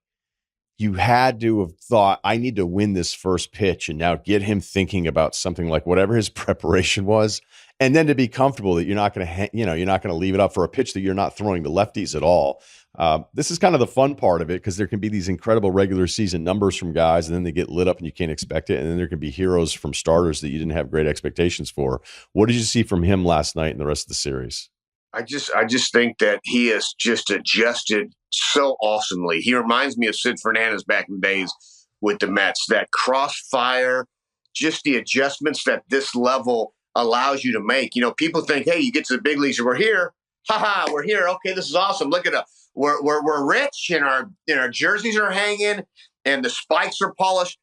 you had to have thought, I need to win this first pitch, and now get him thinking about something like whatever his preparation was, and then to be comfortable that you're not going to leave it up for a pitch that you're not throwing to lefties at all. This is kind of the fun part of it, because there can be these incredible regular season numbers from guys, and then they get lit up and you can't expect it. And then there can be heroes from starters that you didn't have great expectations for. What did you see from him last night and the rest of the series? I just think that he has just adjusted so awesomely. He reminds me of Sid Fernandez back in the days with the Mets. That crossfire, just the adjustments that this level allows you to make. People think, hey, you get to the big leagues and we're here. We're here. Okay, this is awesome. Look at us. We're rich, and our jerseys are hanging and the spikes are polished.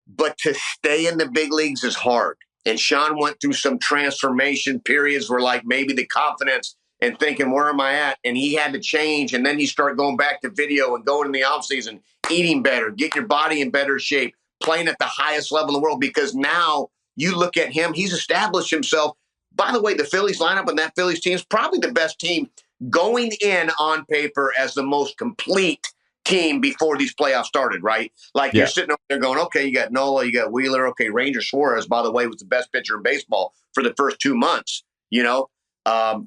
But to stay in the big leagues is hard. And Sean went through some transformation periods where, like, maybe the confidence and thinking, where am I at? And he had to change. And then you start going back to video and going in the offseason, eating better, getting your body in better shape, playing at the highest level in the world. Because now you look at him, he's established himself. By the way, the Phillies lineup and that Phillies team is probably the best team going in on paper as the most complete team before these playoffs started, right? Like, You're sitting over there going, okay, you got Nola, you got Wheeler. Okay, Ranger Suarez, by the way, was the best pitcher in baseball for the first 2 months,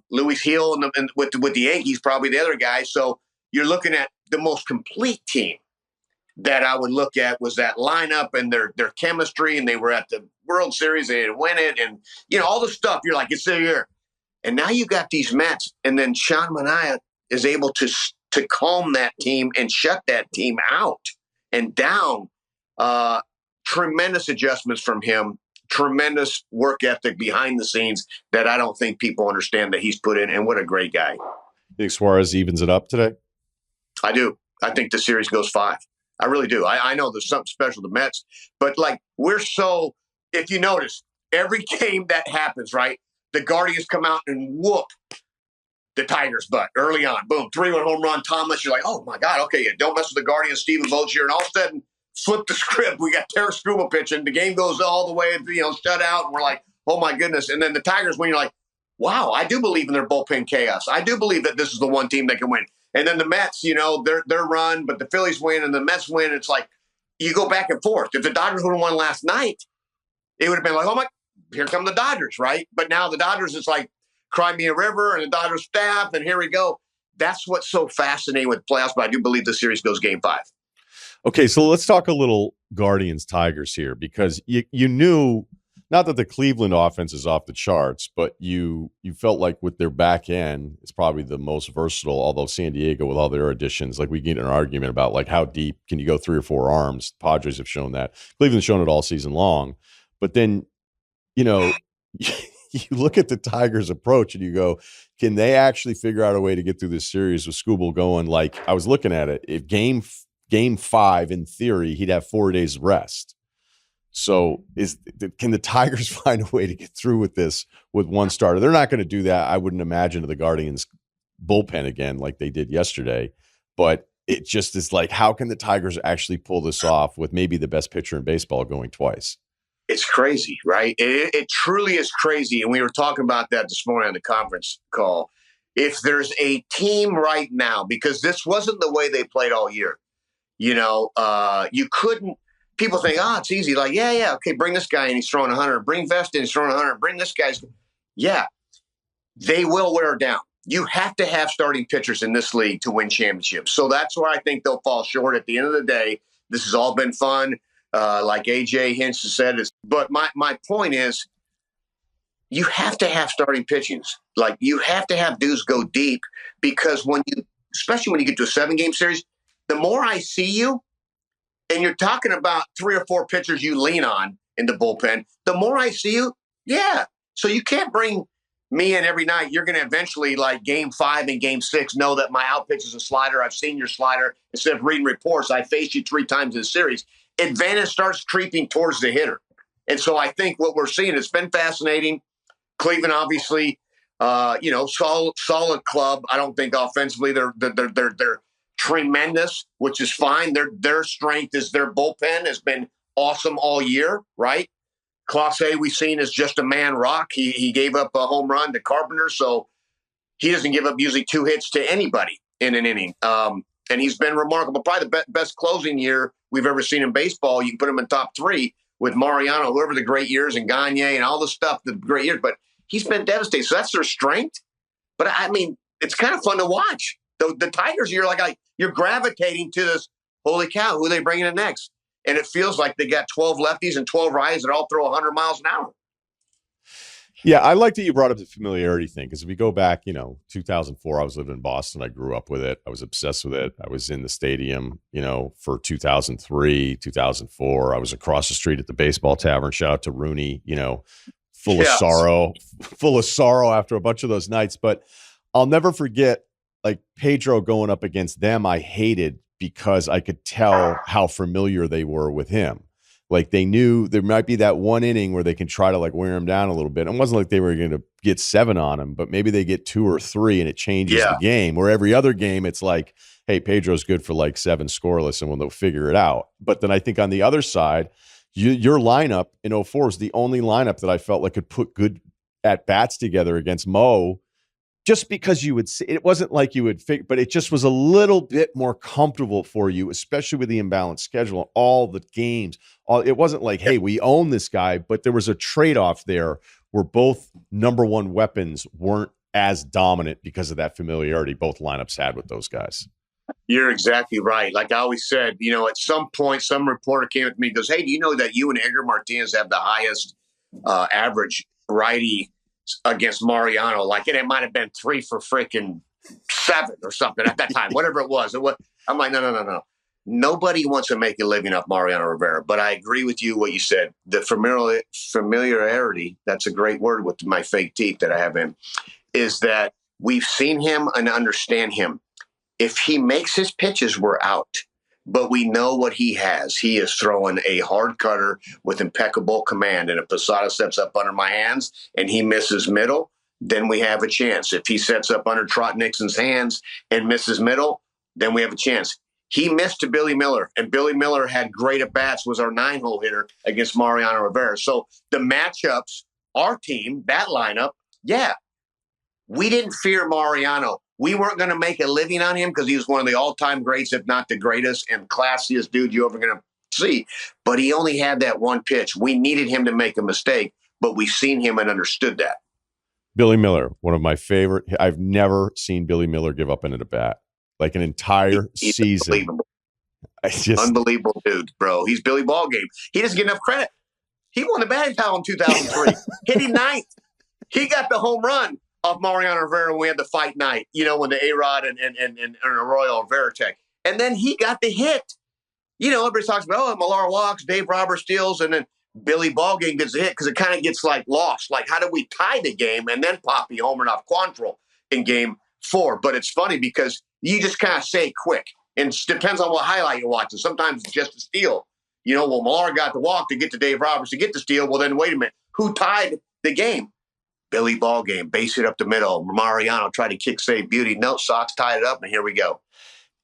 Luis Gil with the Yankees, probably the other guy. So you're looking at the most complete team that I would look at was that lineup and their chemistry, and they were at the World Series, they didn't win it, and all the stuff. You're like, it's here. And now you got these Mets, and then Sean Manaea is able to calm that team and shut that team out and down. Tremendous adjustments from him. Tremendous work ethic behind the scenes that I don't think people understand that he's put in. And what a great guy. You think Suarez evens it up today? I do. I think the series goes 5. I really do. I know there's something special to Mets, but if you notice, every game that happens, right, the Guardians come out and whoop the Tigers' butt early on. Boom, 3-1 home run, Thomas. You're like, oh, my God, okay, don't mess with the Guardians, Steven Vogt here. And all of a sudden, flip the script. We got Terry Struble pitching. The game goes all the way, shut out. And we're like, oh, my goodness. And then the Tigers win. You're like, wow, I do believe in their bullpen chaos. I do believe that this is the one team that can win. And then the Mets, their run, but the Phillies win and the Mets win. It's like you go back and forth. If the Dodgers would have won last night, it would have been like, oh, my, here come the Dodgers, right? But now the Dodgers, it's like Cry Me a River and the Dodgers staff, and here we go. That's what's so fascinating with playoffs, but I do believe the series goes game 5. Okay, so let's talk a little Guardians-Tigers here, because you knew, not that the Cleveland offense is off the charts, but you felt like with their back end, it's probably the most versatile, although San Diego, with all their additions, like we get in an argument about like how deep can you go 3 or 4 arms. The Padres have shown that. Cleveland's shown it all season long. But then, you look at the Tigers' approach and you go, can they actually figure out a way to get through this series with Skubal going? Like, I was looking at it. If game 5, in theory, he'd have 4 days rest. So can the Tigers find a way to get through with this with one starter? They're not going to do that, I wouldn't imagine, to the Guardians bullpen again like they did yesterday. But it just is like, how can the Tigers actually pull this off with maybe the best pitcher in baseball going twice? It's crazy, right? It truly is crazy. And we were talking about that this morning on the conference call. If there's a team right now, because this wasn't the way they played all year, you couldn't. People think, it's easy. Like, yeah, okay, bring this guy in, he's throwing 100. Bring Vest in, he's throwing 100. Bring this guy's. Yeah, they will wear down. You have to have starting pitchers in this league to win championships. So that's where I think they'll fall short at the end of the day. This has all been fun. Like AJ Hinch said, but my point is, you have to have starting pitchings. Like, you have to have dudes go deep, because especially when you get to a 7-game series, the more I see you, and you're talking about 3 or 4 pitchers you lean on in the bullpen, the more I see you, yeah. So you can't bring me in every night. You're going to eventually, like game 5 and game 6, know that my out pitch is a slider. I've seen your slider. Instead of reading reports, I faced you 3 times in the series. Advantage starts creeping towards the hitter. And so I think what we're seeing has been fascinating. Cleveland, obviously, solid club. I don't think offensively they're tremendous, which is fine. Their strength is their bullpen has been awesome all year, right? Clase, we've seen, is just a man rock. He gave up a home run to Carpenter, so he doesn't give up usually 2 hits to anybody in an inning. And he's been remarkable. Probably the best closing year we've ever seen in baseball. You can put him in top 3 with Mariano, whoever the great years, and Gagne and all the stuff, the great years. But he's been devastating. So that's their strength. But, I mean, it's kind of fun to watch. The Tigers, you're gravitating to this, holy cow, who are they bringing in next? And it feels like they got 12 lefties and 12 righties that all throw 100 miles an hour. Yeah, I like that you brought up the familiarity thing, because if we go back, 2004, I was living in Boston. I grew up with it. I was obsessed with it. I was in the stadium, for 2003, 2004. I was across the street at the baseball tavern. Shout out to Rooney, full of sorrow after a bunch of those nights. But I'll never forget, like, Pedro going up against them. I hated, because I could tell how familiar they were with him. Like, they knew there might be that one inning where they can try to, like, wear him down a little bit. It wasn't like they were going to get 7 on him, but maybe they get 2 or 3 and it changes the game. Where every other game, it's like, hey, Pedro's good for like 7 scoreless, and they'll figure it out. But then I think on the other side, your lineup in 04 is the only lineup that I felt like could put good at-bats together against Mo, just because you would see, it wasn't like you would figure, but it just was a little bit more comfortable for you, especially with the imbalanced schedule, all the games. It wasn't like, hey, we own this guy, but there was a trade-off there where both number 1 weapons weren't as dominant because of that familiarity both lineups had with those guys. You're exactly right. Like I always said, at some point, some reporter came up to me and goes, hey, do you know that you and Edgar Martinez have the highest average righty against Mariano? Like, it might have been 3 for freaking 7 or something at that time, whatever it was. I'm like, no. Nobody wants to make a living off Mariano Rivera. But I agree with you what you said. The familiarity, that's a great word with my fake teeth that I have in, is that we've seen him and understand him. If he makes his pitches, we're out. But we know what he has. He is throwing a hard cutter with impeccable command. And if Posada steps up under my hands and he misses middle, then we have a chance. If he sets up under Trot Nixon's hands and misses middle, then we have a chance. He missed to Billy Miller, and Billy Miller had great at-bats, was our 9-hole hitter against Mariano Rivera. So the matchups, our team, that lineup, we didn't fear Mariano. We weren't going to make a living on him because he was one of the all-time greats, if not the greatest and classiest dude you're ever going to see. But he only had that one pitch. We needed him to make a mistake, but we've seen him and understood that. Billy Miller, one of my favorite. I've never seen Billy Miller give up an at-bat. Like an entire season. Unbelievable. Unbelievable dude, bro. He's Billy Ballgame. He doesn't get enough credit. He won the batting title in 2003. Hitting 9th. He got the home run off Mariano Rivera when we had the fight night, when the A-Rod and Arroyo and Veritek. And then he got the hit. Everybody talks about, Millar walks, Dave Roberts steals, and then Billy Ballgame gets the hit because it kind of gets like lost. Like, how did we tie the game and then Poppy homered off Quantrill in game 4? But it's funny because you just kind of say quick. And it depends on what highlight you're watching. Sometimes it's just a steal. Millar got the walk to get to Dave Roberts to get the steal. Well, then wait a minute. Who tied the game? Billy Ballgame, base it up the middle. Mariano tried to kick save beauty. No, Sox tied it up, and here we go.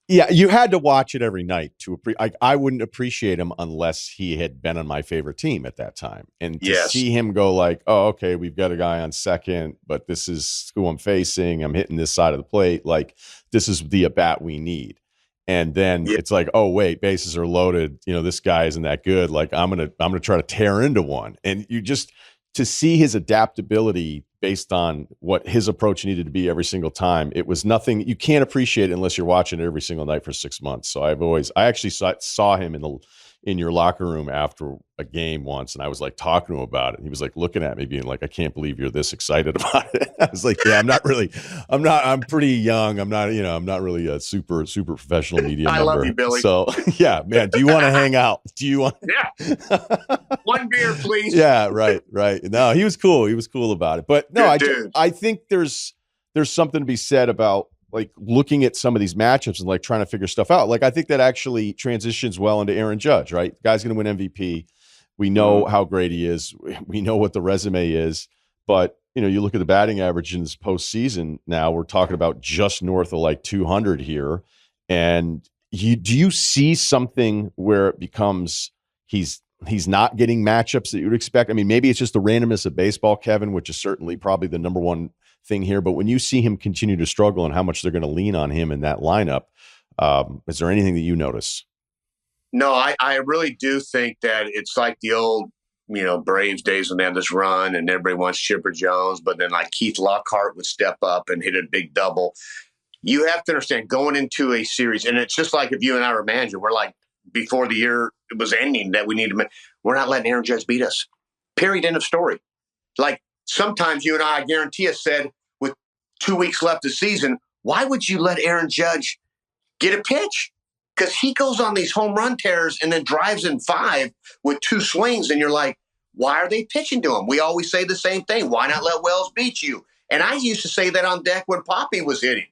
Yeah, you had to watch it every night to I wouldn't appreciate him unless he had been on my favorite team at that time. And to Yes. see him go like, oh, okay, we've got a guy on second, but this is who I'm facing. I'm hitting this side of the plate. Like, this is the at-bat we need. And then it's like, oh, wait, bases are loaded. This guy isn't that good. Like, I'm gonna try to tear into one. And you just to see his adaptability based on what his approach needed to be every single time. It was nothing you can't appreciate it unless you're watching it every single night for 6 months. So I actually saw him in your locker room after a game once, and I was like talking to him about it. And he was like looking at me being like, I can't believe you're this excited about it. I was like, yeah, I'm pretty young. I'm not really a super professional media member. Love you, Billy. So yeah, man, do you want to hang out? Do you want? Yeah. One beer, please. Yeah, right. No, he was cool. He was cool about it. But no, I think there's something to be said about like looking at some of these matchups and like trying to figure stuff out. Like, I think that actually transitions well into Aaron Judge, right? The guy's going to win MVP. We know how great he is. We know what the resume is, but you look at the batting average in this postseason. Now we're talking about just north of like 200 here. And do you see something where it becomes, he's not getting matchups that you would expect? I mean, maybe it's just the randomness of baseball, Kevin, which is certainly probably the number one thing here. But when you see him continue to struggle and how much they're going to lean on him in that lineup, is there anything that you notice? No, I really do think that it's like the old, Braves days when they had this run and everybody wants Chipper Jones, but then like Keith Lockhart would step up and hit a big double. You have to understand going into a series, and it's just like if you and I were manager, we're like, before the year was ending that we need to, we're not letting Aaron Judge beat us. Period. End of story. Like sometimes you and I guarantee us said with 2 weeks left of the season, why would you let Aaron Judge get a pitch? Because he goes on these home run tears and then drives in 5 with 2 swings. And you're like, why are they pitching to him? We always say the same thing. Why not let Wells beat you? And I used to say that on deck when Poppy was hitting.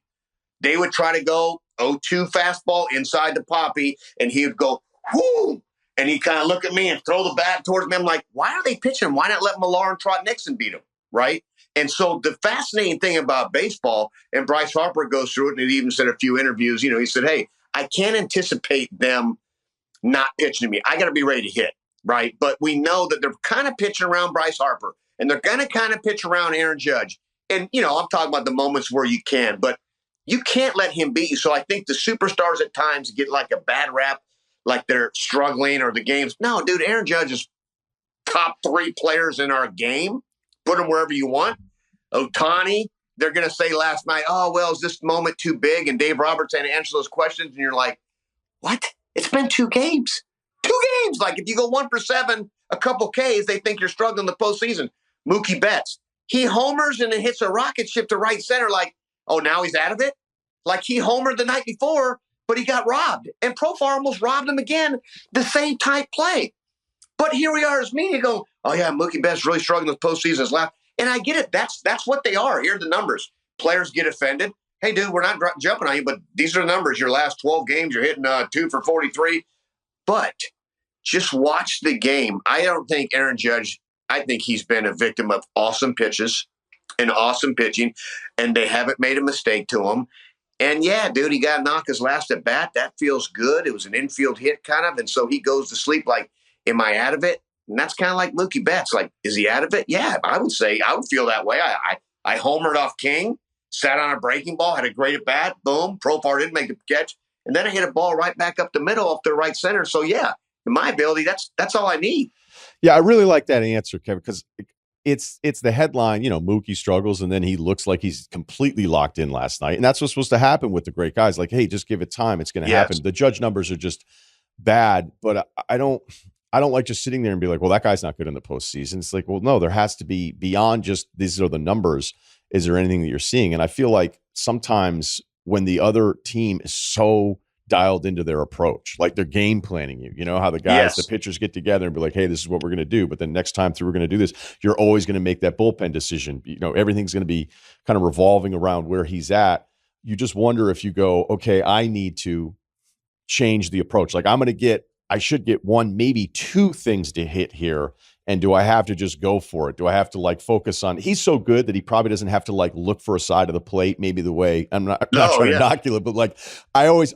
They would try to go 0-2 fastball inside the Poppy, and he would go, whoo! And he'd kind of look at me and throw the bat towards me. I'm like, why are they pitching him? Why not let Millar and Trot Nixon beat him, right? And so the fascinating thing about baseball, and Bryce Harper goes through it, and he even said a few interviews, he said, hey, I can't anticipate them not pitching to me. I got to be ready to hit, right? But we know that they're kind of pitching around Bryce Harper, and they're going to kind of pitch around Aaron Judge. And, I'm talking about the moments where you can, but you can't let him beat you. So I think the superstars at times get like a bad rap, like they're struggling or the games. No, dude, Aaron Judge is top 3 players in our game. Put him wherever you want. Ohtani, they're going to say last night, oh, well, is this moment too big? And Dave Roberts had to answer those questions. And you're like, what? It's been 2 games. 2 games. Like if you go 1 for 7, a couple Ks, they think you're struggling the postseason. Mookie Betts, he homers and then hits a rocket ship to right center like, oh, now he's out of it? Like he homered the night before, but he got robbed. And Profar almost robbed him again, the same type play. But here we are as media go, oh, yeah, Mookie Betts really struggling with postseason's left. And I get it. That's what they are. Here are the numbers. Players get offended. Hey, dude, we're not jumping on you, but these are the numbers. Your last 12 games, you're hitting 2 for 43. But just watch the game. I don't think Aaron Judge, I think he's been a victim of awesome pitches and awesome pitching, and they haven't made a mistake to him. And yeah, dude, he got knocked his last at bat. That feels good. It was an infield hit kind of. And so he goes to sleep like, am I out of it? And that's kind of like Mookie Betts. Like, is he out of it? Yeah, I would say I would feel that way. I homered off King, sat on a breaking ball, had a great at bat. Boom. Profar didn't make the catch. And then I hit a ball right back up the middle off the right center. So yeah, in my ability, that's all I need. Yeah, I really like that answer, Kevin, because it's the headline, Mookie struggles and then he looks like he's completely locked in last night. And that's what's supposed to happen with the great guys. Like, hey, just give it time. It's going to happen. The Judge numbers are just bad, but I don't like just sitting there and be like, well, that guy's not good in the postseason. It's like, well, no, there has to be beyond just these are the numbers. Is there anything that you're seeing? And I feel like sometimes when the other team is so dialed into their approach, like they're game planning you, how the guys, the pitchers get together and be like, hey, this is what we're going to do. But then next time through, we're going to do this. You're always going to make that bullpen decision. Everything's going to be kind of revolving around where he's at. You just wonder if you go, okay, I need to change the approach. Like I should get 1, maybe 2 things to hit here And do I have to just go for it? Do I have to like focus on, he's so good that he probably doesn't have to like look for a side of the plate, maybe the way I'm not trying to knock you, but like I always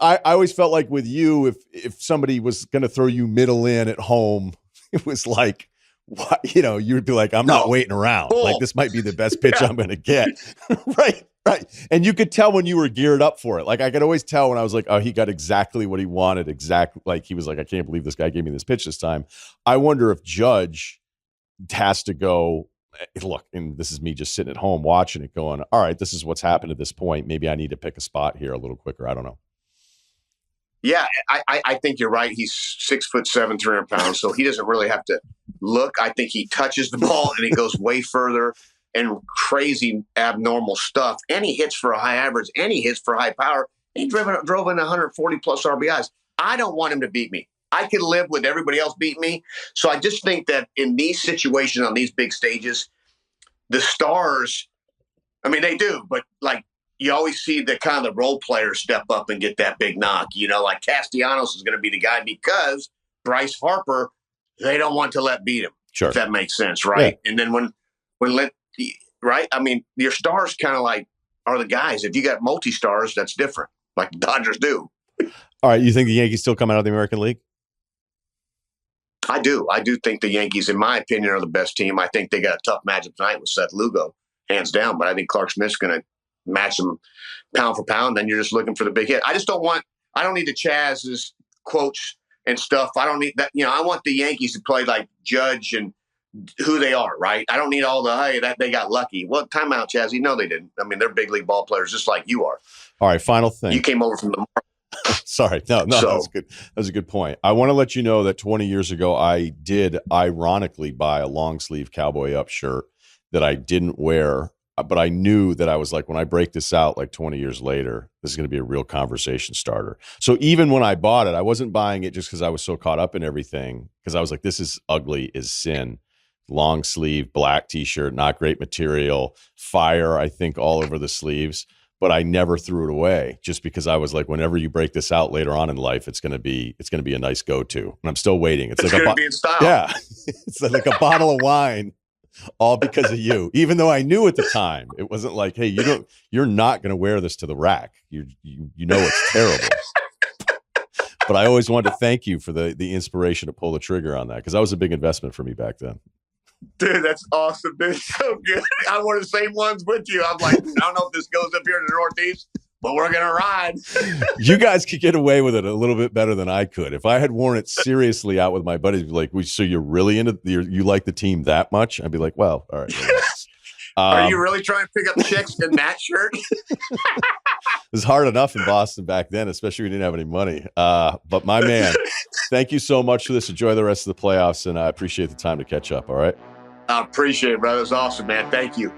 felt like with you, if somebody was going to throw you middle in at home, it was like, what, you'd be like, I'm not waiting around. Cool. Like this might be the best pitch I'm going to get. Right. And you could tell when you were geared up for it. Like I could always tell when I was like, oh, he got exactly what he wanted. Like he was like, I can't believe this guy gave me this pitch this time. I wonder if Judge has to go, look, and this is me just sitting at home watching it going, all right, this is what's happened at this point. Maybe I need to pick a spot here a little quicker. I don't know. Yeah, I think you're right. He's 6'7", 300 pounds, so he doesn't really have to look. I think he touches the ball and he goes way further and crazy abnormal stuff. And he hits for a high average and he hits for high power. He drove in 140 plus RBIs. I don't want him to beat me. I can live with everybody else beating me. So I just think that in these situations on these big stages, the stars, I mean, they do, but like you always see the kind of the role players step up and get that big knock. Like Castellanos is going to be the guy because Bryce Harper, they don't want to let beat him. Sure. If that makes sense, right? Yeah. And then when right? I mean, your stars kind of like are the guys. If you got multi-stars, that's different, like the Dodgers do. All right, you think the Yankees still come out of the American League? I do. I do think the Yankees, in my opinion, are the best team. I think they got a tough matchup tonight with Seth Lugo, hands down. But I think Clark Smith's going to match them pound for pound. Then you're just looking for the big hit. I don't need the Chaz's quotes and stuff. I don't need that. I want the Yankees to play like Judge and who they are, right? I don't need all the, hey, that they got lucky. Well, timeout, Chazzy. No, they didn't. I mean, they're big league ball players just like you are. All right, final thing. You came over from the Sorry. No, so, that's good. That's a good point. I want to let you know that 20 years ago, I did ironically buy a long sleeve Cowboy Up shirt that I didn't wear, but I knew that I was like, when I break this out like 20 years later, this is going to be a real conversation starter. So even when I bought it, I wasn't buying it just because I was so caught up in everything, because I was like, this is ugly as sin. Long sleeve, black t-shirt, not great material, fire, I think, all over the sleeves. But I never threw it away just because I was like, whenever you break this out later on in life, it's going to be a nice go-to. And I'm still waiting. It's like going to be in style. Yeah. It's like a bottle of wine, all because of you. Even though I knew at the time, it wasn't like, hey, you're not going to wear this to the rack. You know it's terrible. But I always wanted to thank you for the inspiration to pull the trigger on that, because that was a big investment for me back then. Dude, that's awesome, dude. So good. I wore the same ones with you. I'm like, I don't know if this goes up here in the Northeast, but we're going to ride. You guys could get away with it a little bit better than I could. If I had worn it seriously out with my buddies, like, so you're really you like the team that much? I'd be like, well, all right. Are you really trying to pick up chicks in that shirt? It was hard enough in Boston back then, especially when we didn't have any money. But my man, thank you so much for this. Enjoy the rest of the playoffs, and I appreciate the time to catch up. All right. I appreciate it, brother. It was awesome, man. Thank you.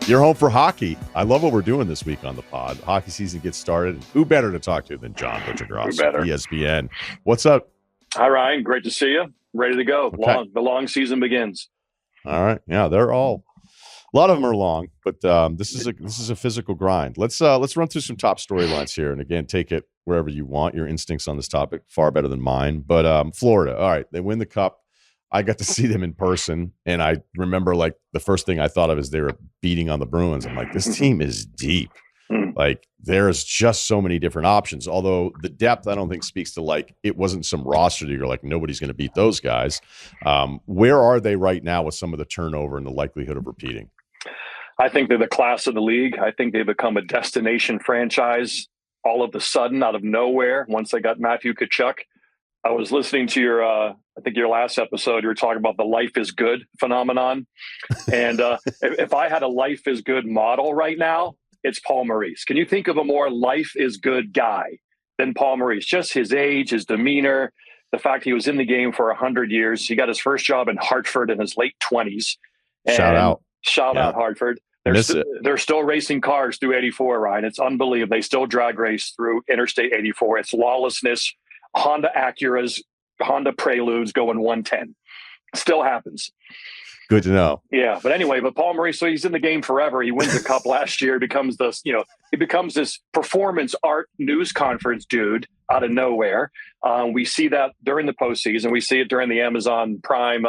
You're home for hockey. I love what we're doing this week on the pod. Hockey season gets started. Who better to talk to than John Buccigross, ESPN? What's up? Hi, Ryan. Great to see you. Ready to go. Okay. The long season begins. All right. Yeah, a lot of them are long, but this is a physical grind. Let's run through some top storylines here, and again, take it wherever you want. Your instincts on this topic far better than mine. But Florida, all right, they win the Cup. I got to see them in person, and I remember like the first thing I thought of is they were beating on the Bruins. I'm like, this team is deep. Like there's just so many different options. Although the depth, I don't think speaks to like it wasn't some roster that you're like nobody's going to beat those guys. Where are they right now with some of the turnover and the likelihood of repeating? I think they're the class of the league. I think they've become a destination franchise all of a sudden out of nowhere once they got Matthew Tkachuk. I was listening to your last episode. You were talking about the life is good phenomenon. And if I had a life is good model right now, it's Paul Maurice. Can you think of a more life is good guy than Paul Maurice? Just his age, his demeanor, the fact he was in the game for 100 years. He got his first job in Hartford in his late 20s. Shout out Hartford. They're still racing cars through 84, Ryan. It's unbelievable. They still drag race through Interstate 84. It's lawlessness. Honda Acuras, Honda Preludes going 110. Still happens. Good to know. Yeah, but anyway, Paul Maurice, so he's in the game forever. He wins the cup last year. He becomes this performance art news conference dude out of nowhere. We see that during the postseason. We see it during the Amazon Prime,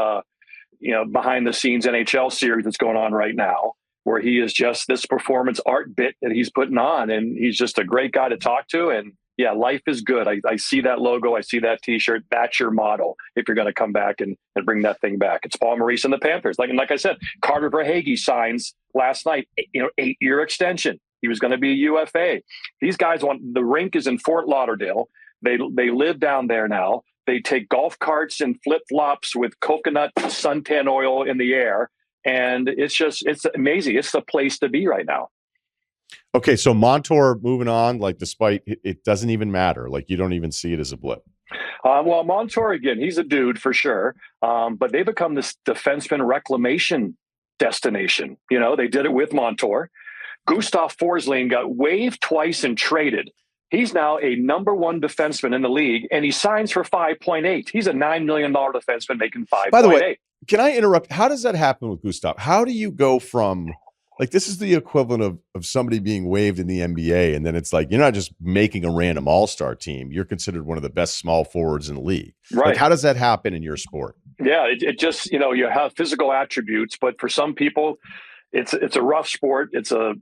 behind the scenes NHL series that's going on right now, where he is just this performance art bit that he's putting on, and he's just a great guy to talk to. And yeah, life is good. I see that logo. I see that T-shirt. That's your model if you're going to come back and bring that thing back. It's Paul Maurice and the Panthers. Like I said, Carter Verhaeghe signs last night, 8-year extension. He was going to be a UFA. These guys the rink is in Fort Lauderdale. They live down there now. They take golf carts and flip-flops with coconut suntan oil in the air. And it's amazing. It's the place to be right now. Okay, so Montour moving on, like despite it doesn't even matter. Like you don't even see it as a blip. Well, Montour, again, he's a dude for sure. But they become this defenseman reclamation destination. They did it with Montour. Gustav Forsling got waived twice and traded. He's now a number one defenseman in the league, and he signs for 5.8. He's a $9 million defenseman making 5.8. By the way, can I interrupt? How does that happen with Gustav? How do you go from like this is the equivalent of somebody being waived in the NBA, and then it's like you're not just making a random all-star team. You're considered one of the best small forwards in the league. Right. Like, how does that happen in your sport? Yeah, it just, you have physical attributes, but for some people, it's a rough sport. It's a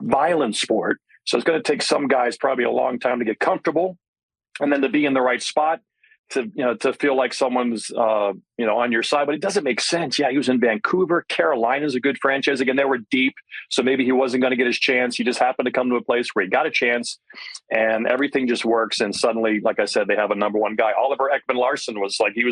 violent sport. So it's going to take some guys probably a long time to get comfortable and then to be in the right spot to feel like someone's, on your side, but it doesn't make sense. Yeah. He was in Vancouver. Carolina's a good franchise. Again, they were deep. So maybe he wasn't going to get his chance. He just happened to come to a place where he got a chance and everything just works. And suddenly, like I said, they have a number one guy. Oliver Ekman-Larsson was like, he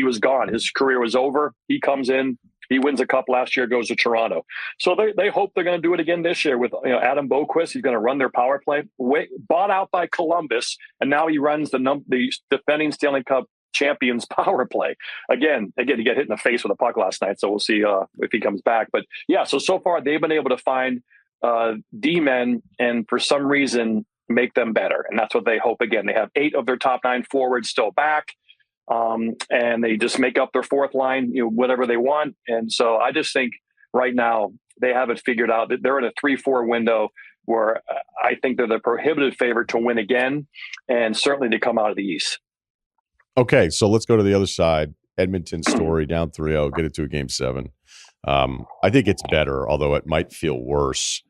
was gone. His career was over. He comes in. He wins a cup last year, goes to Toronto. So they hope they're going to do it again this year with Adam Boqvist. He's going to run their power play. Bought out by Columbus, and now he runs the defending Stanley Cup champions power play. Again, he got hit in the face with a puck last night, so we'll see if he comes back. But yeah, so far they've been able to find D-men and for some reason make them better. And that's what they hope. Again, they have 8 of their top 9 forwards still back. And they just make up their fourth line, whatever they want. And so I just think right now they have it figured out. They're in a 3-4 window where I think they're the prohibitive favorite to win again, and certainly to come out of the East. Okay, so let's go to the other side. Edmonton story down 3-0, get it to a game 7. I think it's better, although it might feel worse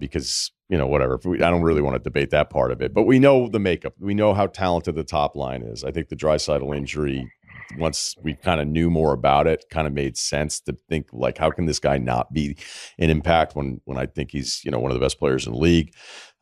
because, whatever. I don't really want to debate that part of it, but we know the makeup. We know how talented the top line is. I think the Draisaitl injury, once we kind of knew more about it, kind of made sense to think like, how can this guy not be an impact when I think he's, one of the best players in the league.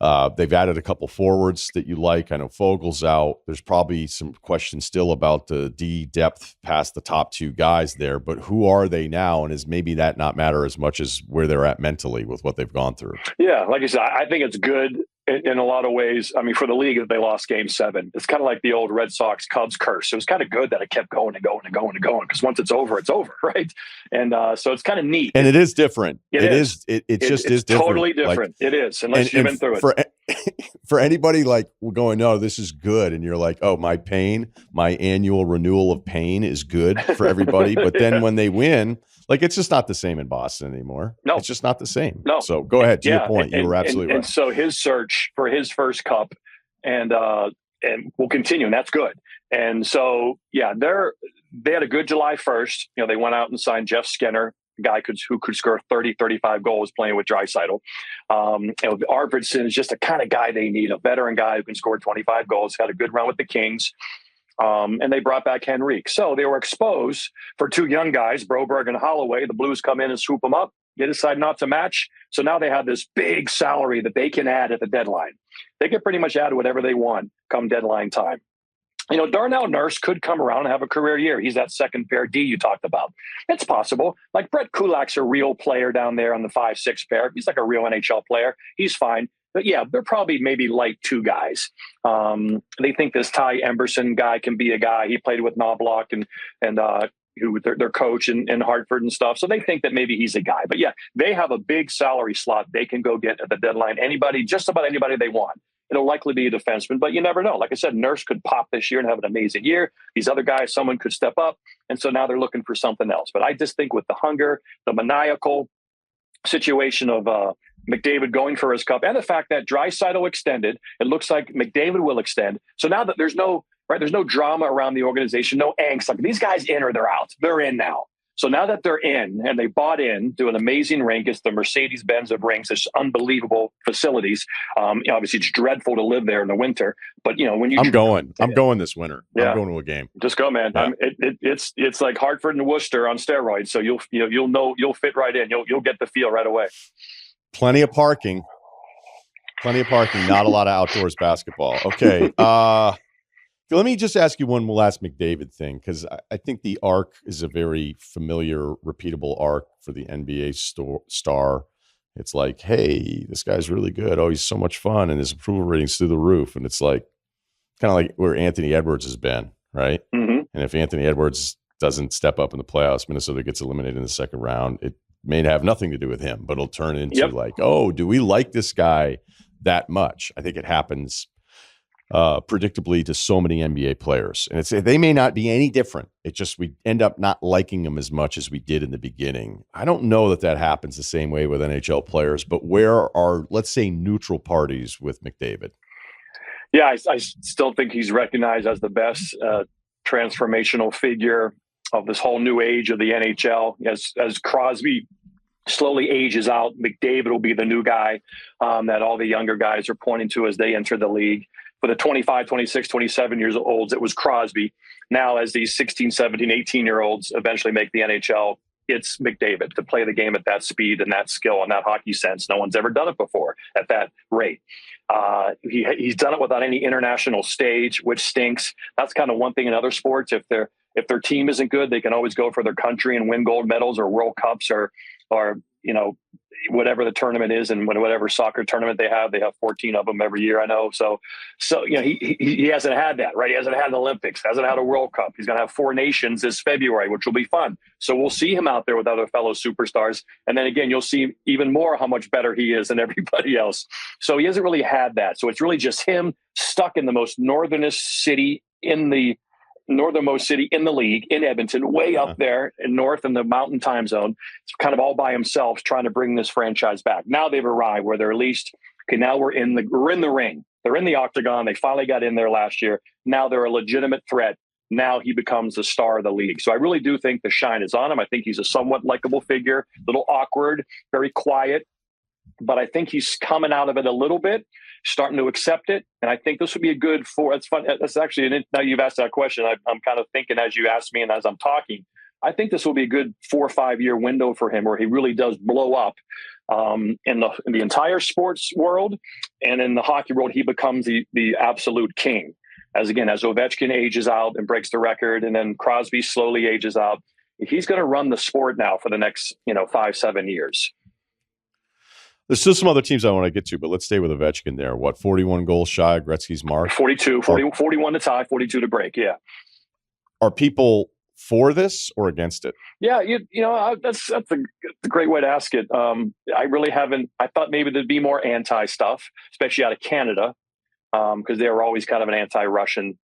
They've added a couple forwards that you like. I know Fogel's out. There's probably some questions still about the D depth past the top 2 guys there, but who are they now? And is maybe that not matter as much as where they're at mentally with what they've gone through? Yeah, like you said, I think it's good in a lot of ways. I mean, for the league, they lost game 7. It's kind of like the old Red Sox Cubs curse. It was kind of good that it kept going and going and going and going, because once it's over, right? And so it's kind of neat. And it is different. It is. It's different. Totally different. Like, it is, unless you've been through it. For anybody like we're going, no, this is good. And you're like, oh, my annual renewal of pain is good for everybody. But then when they win, like, it's just not the same in Boston anymore. No, it's just not the same. No. So go ahead to your point. You were absolutely right. And so his search for his first cup and will continue, and that's good. And so, yeah, they had a good July 1st. They went out and signed Jeff Skinner, a guy who could score 30, 35 goals playing with Draisaitl. Arvidsson is just the kind of guy they need, a veteran guy who can score 25 goals, had a good run with the Kings. And they brought back Henrique. So they were exposed for 2 young guys, Broberg and Holloway. The Blues come in and swoop them up. They decide not to match. So now they have this big salary that they can add at the deadline. They can pretty much add whatever they want come deadline time. Darnell Nurse could come around and have a career year. He's that second pair D you talked about. It's possible. Like Brett Kulak's a real player down there on the 5-6 pair. He's like a real NHL player. He's fine. But yeah, they're probably maybe like 2 guys. They think this Ty Emberson guy can be a guy. He played with Knobloch and who their coach in Hartford and stuff. So they think that maybe he's a guy. But yeah, they have a big salary slot they can go get at the deadline. Just about anybody they want. it'll likely be a defenseman, but you never know. Like I said, Nurse could pop this year and have an amazing year. These other guys, someone could step up. And so now they're looking for something else. But I just think with the hunger, the maniacal situation of McDavid going for his cup, and the fact that Draisaitl extended, it looks like McDavid will extend. So now that there's no drama around the organization, no angst. Like these guys in or they're out. They're in now. So now that they're in and they bought in to an amazing rink, it's the Mercedes-Benz of rinks. It's unbelievable facilities. Obviously, it's dreadful to live there in the winter. But when you, I'm going this winter. Yeah. I'm going to a game. Just go, man. Yeah. It's like Hartford and Worcester on steroids. So you'll fit right in. You'll get the feel right away. Plenty of parking. Not a lot of outdoors basketball. Okay. Let me just ask you one last McDavid thing, because I think the arc is a very familiar, repeatable arc for the NBA star. It's like, hey, this guy's really good. Oh, he's so much fun, and his approval rating's through the roof. And it's like kind of like where Anthony Edwards has been, right? Mm-hmm. And if Anthony Edwards doesn't step up in the playoffs, Minnesota gets eliminated in the second round. It may have nothing to do with him, but it'll turn into like, oh, do we like this guy that much? I think it happens predictably to so many NBA players, and they may not be any different. It's just we end up not liking them as much as we did in the beginning. I don't know that happens the same way with NHL players, but where are, let's say, neutral parties with McDavid? Yeah, I still think he's recognized as the best transformational figure of this whole new age of the NHL. As Crosby slowly ages out, McDavid will be the new guy that all the younger guys are pointing to as they enter the league. For the 25, 26, 27 years olds, it was Crosby. Now, as these 16, 17, 18-year-olds eventually make the NHL, it's McDavid to play the game at that speed and that skill and that hockey sense. No one's ever done it before at that rate. He's done it without any international stage, which stinks. That's kind of one thing in other sports. If their team isn't good, they can always go for their country and win gold medals or World Cups or whatever the tournament is, and whatever soccer tournament they have 14 of them every year. I know. So he hasn't had that, right? He hasn't had an Olympics, hasn't had a World Cup. He's going to have 4 nations this February, which will be fun. So we'll see him out there with other fellow superstars. And then again, you'll see even more how much better he is than everybody else. So he hasn't really had that. So it's really just him stuck in the most northernmost city in the league, in Edmonton, way up there in north in the mountain time zone. It's kind of all by himself trying to bring this franchise back. Now they've arrived where they're at least, okay, now we're in the ring. They're in the octagon. They finally got in there last year. Now they're a legitimate threat. Now he becomes the star of the league. So I really do think the shine is on him. I think he's a somewhat likable figure, a little awkward, very quiet, but I think he's coming out of it a little bit, starting to accept it. And I think this would be it's fun. That's actually, now you've asked that question, I'm kind of thinking as you asked me and as I'm talking, I think this will be a good 4 or 5 year window for him where he really does blow up in the entire sports world, and in the hockey world, he becomes the absolute king. As Ovechkin ages out and breaks the record, and then Crosby slowly ages out, he's going to run the sport now for the next 5-7 years. There's still some other teams I want to get to, but let's stay with Ovechkin there. 41 goals shy of Gretzky's mark? 41 to tie, 42 to break, yeah. Are people for this or against it? Yeah, that's a great way to ask it. I really haven't. I thought maybe there'd be more anti stuff, especially out of Canada, because they were always kind of an anti-Russian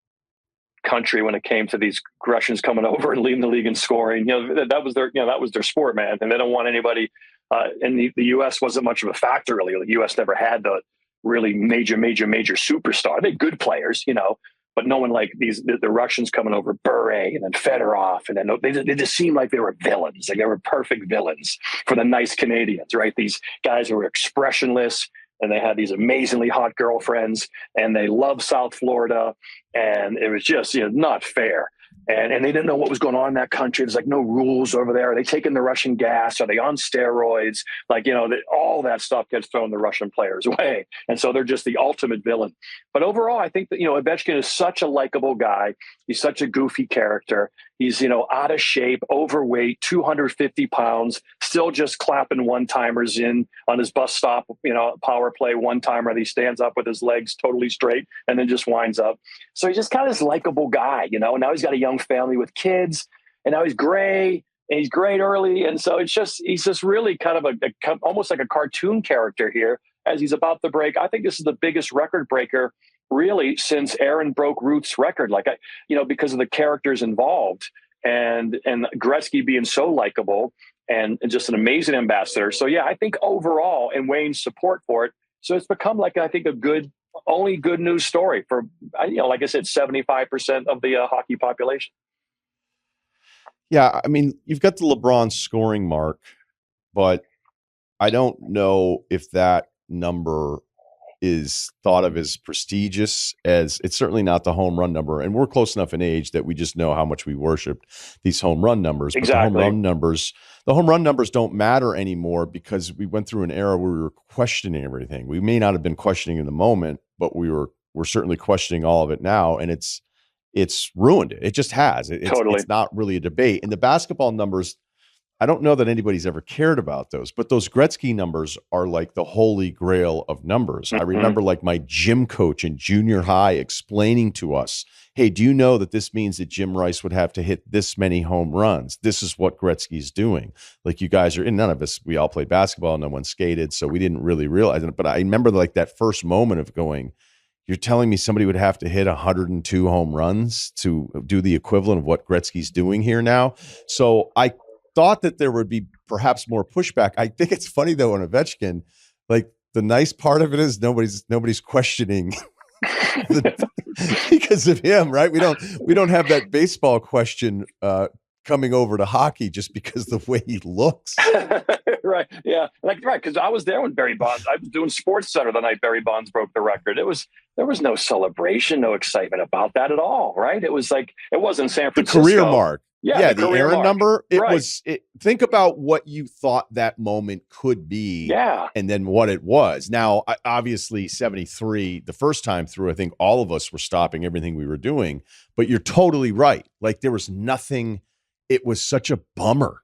country when it came to these Russians coming over and leading the league in scoring. That was their sport, man, and they don't want anybody. And the U.S. wasn't much of a factor, really. The U.S. never had the really major superstar. They had good players, but no one like the Russians coming over, Bure and then Fedorov. And then they just seemed like they were villains. Like they were perfect villains for the nice Canadians, right? These guys who were expressionless, and they had these amazingly hot girlfriends, and they loved South Florida. And it was just, not fair. And they didn't know what was going on in that country. There's like no rules over there. Are they taking the Russian gas? Are they on steroids? All that stuff gets thrown the Russian players away. And so they're just the ultimate villain. But overall, I think that, Ovechkin is such a likable guy. He's such a goofy character. He's, out of shape, overweight, 250 pounds, still just clapping one-timers in on his bus stop, power play one-timer. He stands up with his legs totally straight and then just winds up. So he's just kind of this likable guy, Now he's got a young family with kids, and now he's gray, and he's great early. And so he's just really kind of almost like a cartoon character here as he's about to break. I think this is the biggest record breaker really since Aaron broke Ruth's record, because of the characters involved and Gretzky being so likable and just an amazing ambassador. So yeah, I think overall, and Wayne's support for it, so it's become I think only good news story for, like I said, 75% of the hockey population. Yeah, I mean, you've got the LeBron scoring mark, but I don't know if that number is thought of as prestigious as it's certainly not the home run number. And we're close enough in age that we just know how much we worshiped these home run numbers. Exactly. But the home run numbers don't matter anymore because we went through an era where we were questioning everything. We may not have been questioning in the moment, but we're certainly questioning all of it now. And it's ruined it. It just has. Totally. It's not really a debate. And the basketball numbers, I don't know that anybody's ever cared about those, but those Gretzky numbers are like the holy grail of numbers. Mm-hmm. I remember my gym coach in junior high explaining to us, hey, do you know that this means that Jim Rice would have to hit this many home runs? This is what Gretzky's doing. You guys are, and none of us, we all played basketball, no one skated, so we didn't really realize it. But I remember that first moment of going, you're telling me somebody would have to hit 102 home runs to do the equivalent of what Gretzky's doing here now? So I thought that there would be perhaps more pushback. I think it's funny though on Ovechkin, the nice part of it is nobody's questioning because of him, right? We don't have that baseball question coming over to hockey just because the way he looks. Right. Yeah. Right. Because I was there when Barry Bonds, I was doing Sports Center the night Barry Bonds broke the record. There was no celebration, no excitement about that at all. Right. It was it wasn't San Francisco. The career mark. Yeah, the Aaron mark. Number. Think about what you thought that moment could be. Yeah. And then what it was. Now, obviously 73, the first time through, I think all of us were stopping everything we were doing, but you're totally right. There was nothing. It was such a bummer.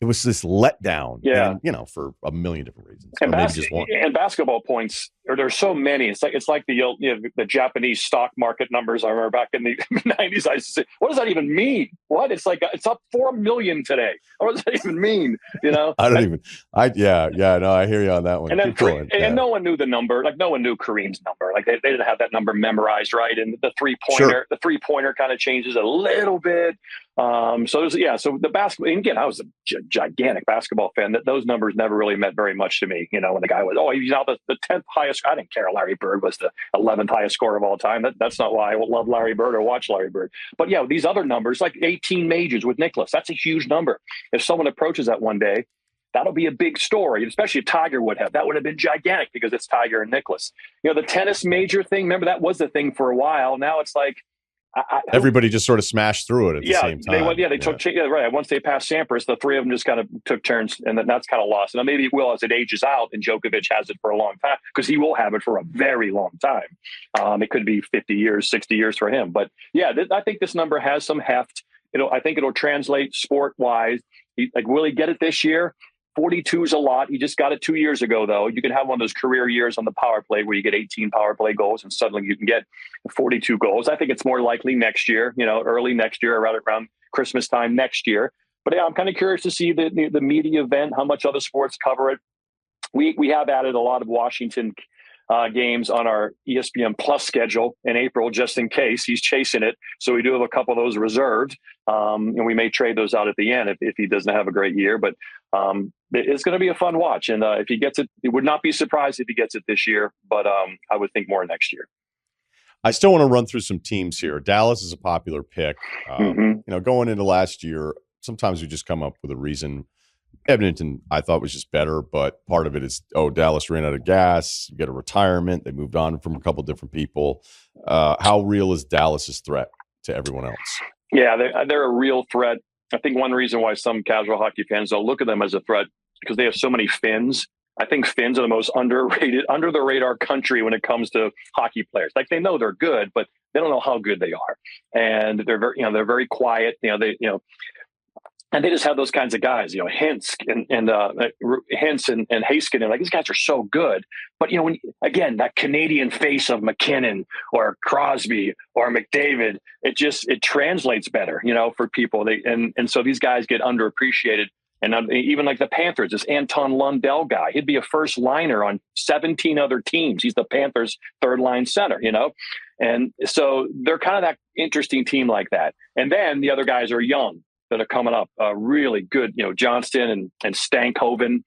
It was this letdown. Yeah. And, for a million different reasons. And, and basketball points, there's so many. It's like the Japanese stock market numbers. I remember back in the 90s, I used to say, what does that even mean? What? It's it's up 4 million today. What does that even mean? No, I hear you on that one. And then and no one knew the number. No one knew Kareem's number. They didn't have that number memorized, right? And the three-pointer kind of changes a little bit. So the basketball, and again, I was a gigantic basketball fan. That those numbers never really meant very much to me. When the guy was, he's now the 10th highest. I didn't care. Larry Bird was the 11th highest scorer of all time. That's not why I love Larry Bird or watch Larry Bird. But yeah, these other numbers, 18 majors with Nicklaus, that's a huge number. If someone approaches that one day, that'll be a big story, especially if Tiger would have. That would have been gigantic because it's Tiger and Nicklaus. The tennis major thing, remember that was the thing for a while. Now it's everybody just sort of smashed through it at the same time. They took right. Once they passed Sampras, the three of them just kind of took turns, and that's kind of lost. And maybe it will as it ages out, and Djokovic has it for a long time because he will have it for a very long time. It could be 50 years, 60 years for him. But yeah, I think this number has some heft. I think it'll translate sport-wise. Will he get it this year? 42 is a lot. He just got it 2 years ago, though. You can have one of those career years on the power play where you get 18 power play goals and suddenly you can get 42 goals. I think it's more likely next year, early next year, around Christmas time next year. But yeah, I'm kind of curious to see the media event, how much other sports cover it. We have added a lot of Washington games on our ESPN Plus schedule in April, just in case he's chasing it. So we do have a couple of those reserved, and we may trade those out at the end if he doesn't have a great year. But it's going to be a fun watch. And if he gets it, it would not be surprised if he gets it this year, but I would think more next year. I still want to run through some teams here. Dallas is a popular pick. Going into last year, sometimes we just come up with a reason. Edmonton, I thought, was just better, but part of it is, Dallas ran out of gas. You get a retirement. They moved on from a couple different people. How real is Dallas's threat to everyone else? Yeah, they're a real threat. I think one reason why some casual hockey fans don't look at them as a threat because they have so many Finns. I think Finns are the most underrated, under the radar country when it comes to hockey players. They know they're good, but they don't know how good they are, and they're very quiet. And they just have those kinds of guys, Hintz and Heiskanen. These guys are so good. But, when that Canadian face of McKinnon or Crosby or McDavid, it translates better, for people. And so these guys get underappreciated. And even like the Panthers, this Anton Lundell guy, he'd be a first liner on 17 other teams. He's the Panthers' third line center, And so they're kind of that interesting team like that. And then the other guys are young that are coming up, really good, Johnston and Stankhoven,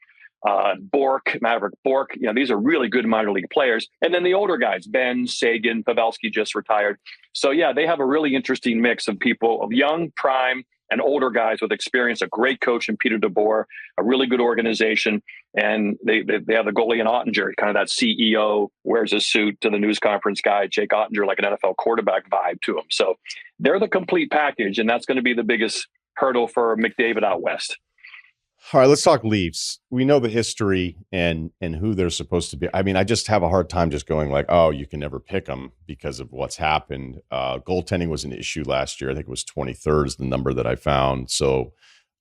Maverick Bork. These are really good minor league players. And then the older guys, Ben, Sagan, Pavelski just retired. So, yeah, they have a really interesting mix of people, of young, prime, and older guys with experience, a great coach in Peter DeBoer, a really good organization. And they have the goalie in Ottinger, kind of that CEO, wears a suit to the news conference guy, Jake Ottinger, like an NFL quarterback vibe to him. So they're the complete package, and that's going to be the biggest hurdle for McDavid out west. All right, let's talk Leafs. We know the history and who they're supposed to be. I mean, I just have a hard time just going like, oh, you can never pick them because of what's happened. Goaltending was an issue last year. I think it was 23rd is the number that I found. So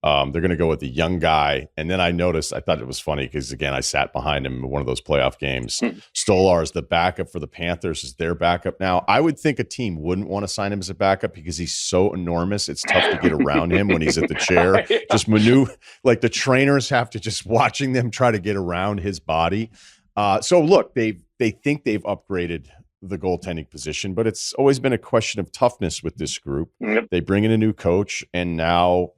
they're going to go with the young guy. And then I thought it was funny because, again, I sat behind him in one of those playoff games. Stolar is the backup for the Panthers, is their backup now. I would think a team wouldn't want to sign him as a backup because he's so enormous. It's tough to get around him when he's at the chair. Yeah. Just maneuver, like the trainers have to just watching them try to get around his body. So look, they think they've upgraded the goaltending position, but it's always been a question of toughness with this group. Yep. They bring in a new coach, and now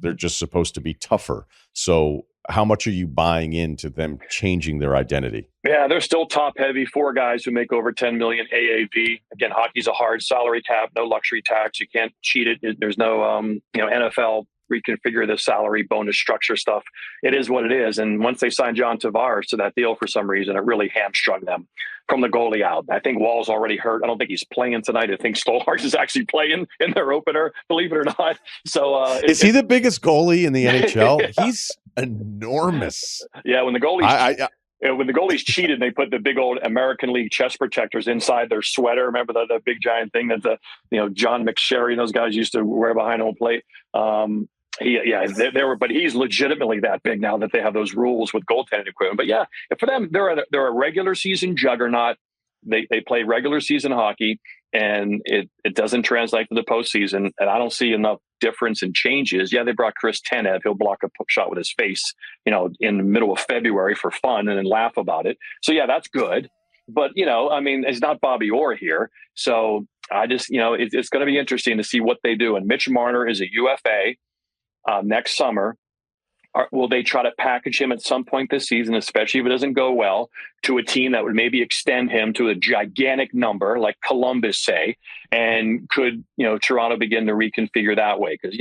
they're just supposed to be tougher. So how much are you buying into them changing their identity? Yeah, they're still top heavy. 4 guys who make over 10 million AAV. Again, hockey's a hard salary cap, no luxury tax. You can't cheat it. There's no NFL reconfigure the salary bonus structure stuff. It is what it is. And once they signed John Tavares to that deal for some reason, it really hamstrung them from the goalie out. I think Wall's already hurt. I don't think he's playing tonight. I think Stolarz is actually playing in their opener, believe it or not. So is he the biggest goalie in the NHL? Yeah. He's enormous. Yeah, when the goalies when the goalies cheated, they put the big old American League chest protectors inside their sweater. Remember the big giant thing that John McSherry and those guys used to wear behind home plate. But he's legitimately that big now that they have those rules with goaltending equipment. But yeah, for them, they're a regular season juggernaut. They play regular season hockey, and it doesn't translate to the postseason. And I don't see enough difference in changes. Yeah, they brought Chris Tanev. He'll block a shot with his face, in the middle of February for fun and then laugh about it. So yeah, that's good. But it's not Bobby Orr here. So I just, it's going to be interesting to see what they do. And Mitch Marner is a UFA next summer. Will they try to package him at some point this season, especially if it doesn't go well, to a team that would maybe extend him to a gigantic number like Columbus, say, and could, Toronto begin to reconfigure that way? Because,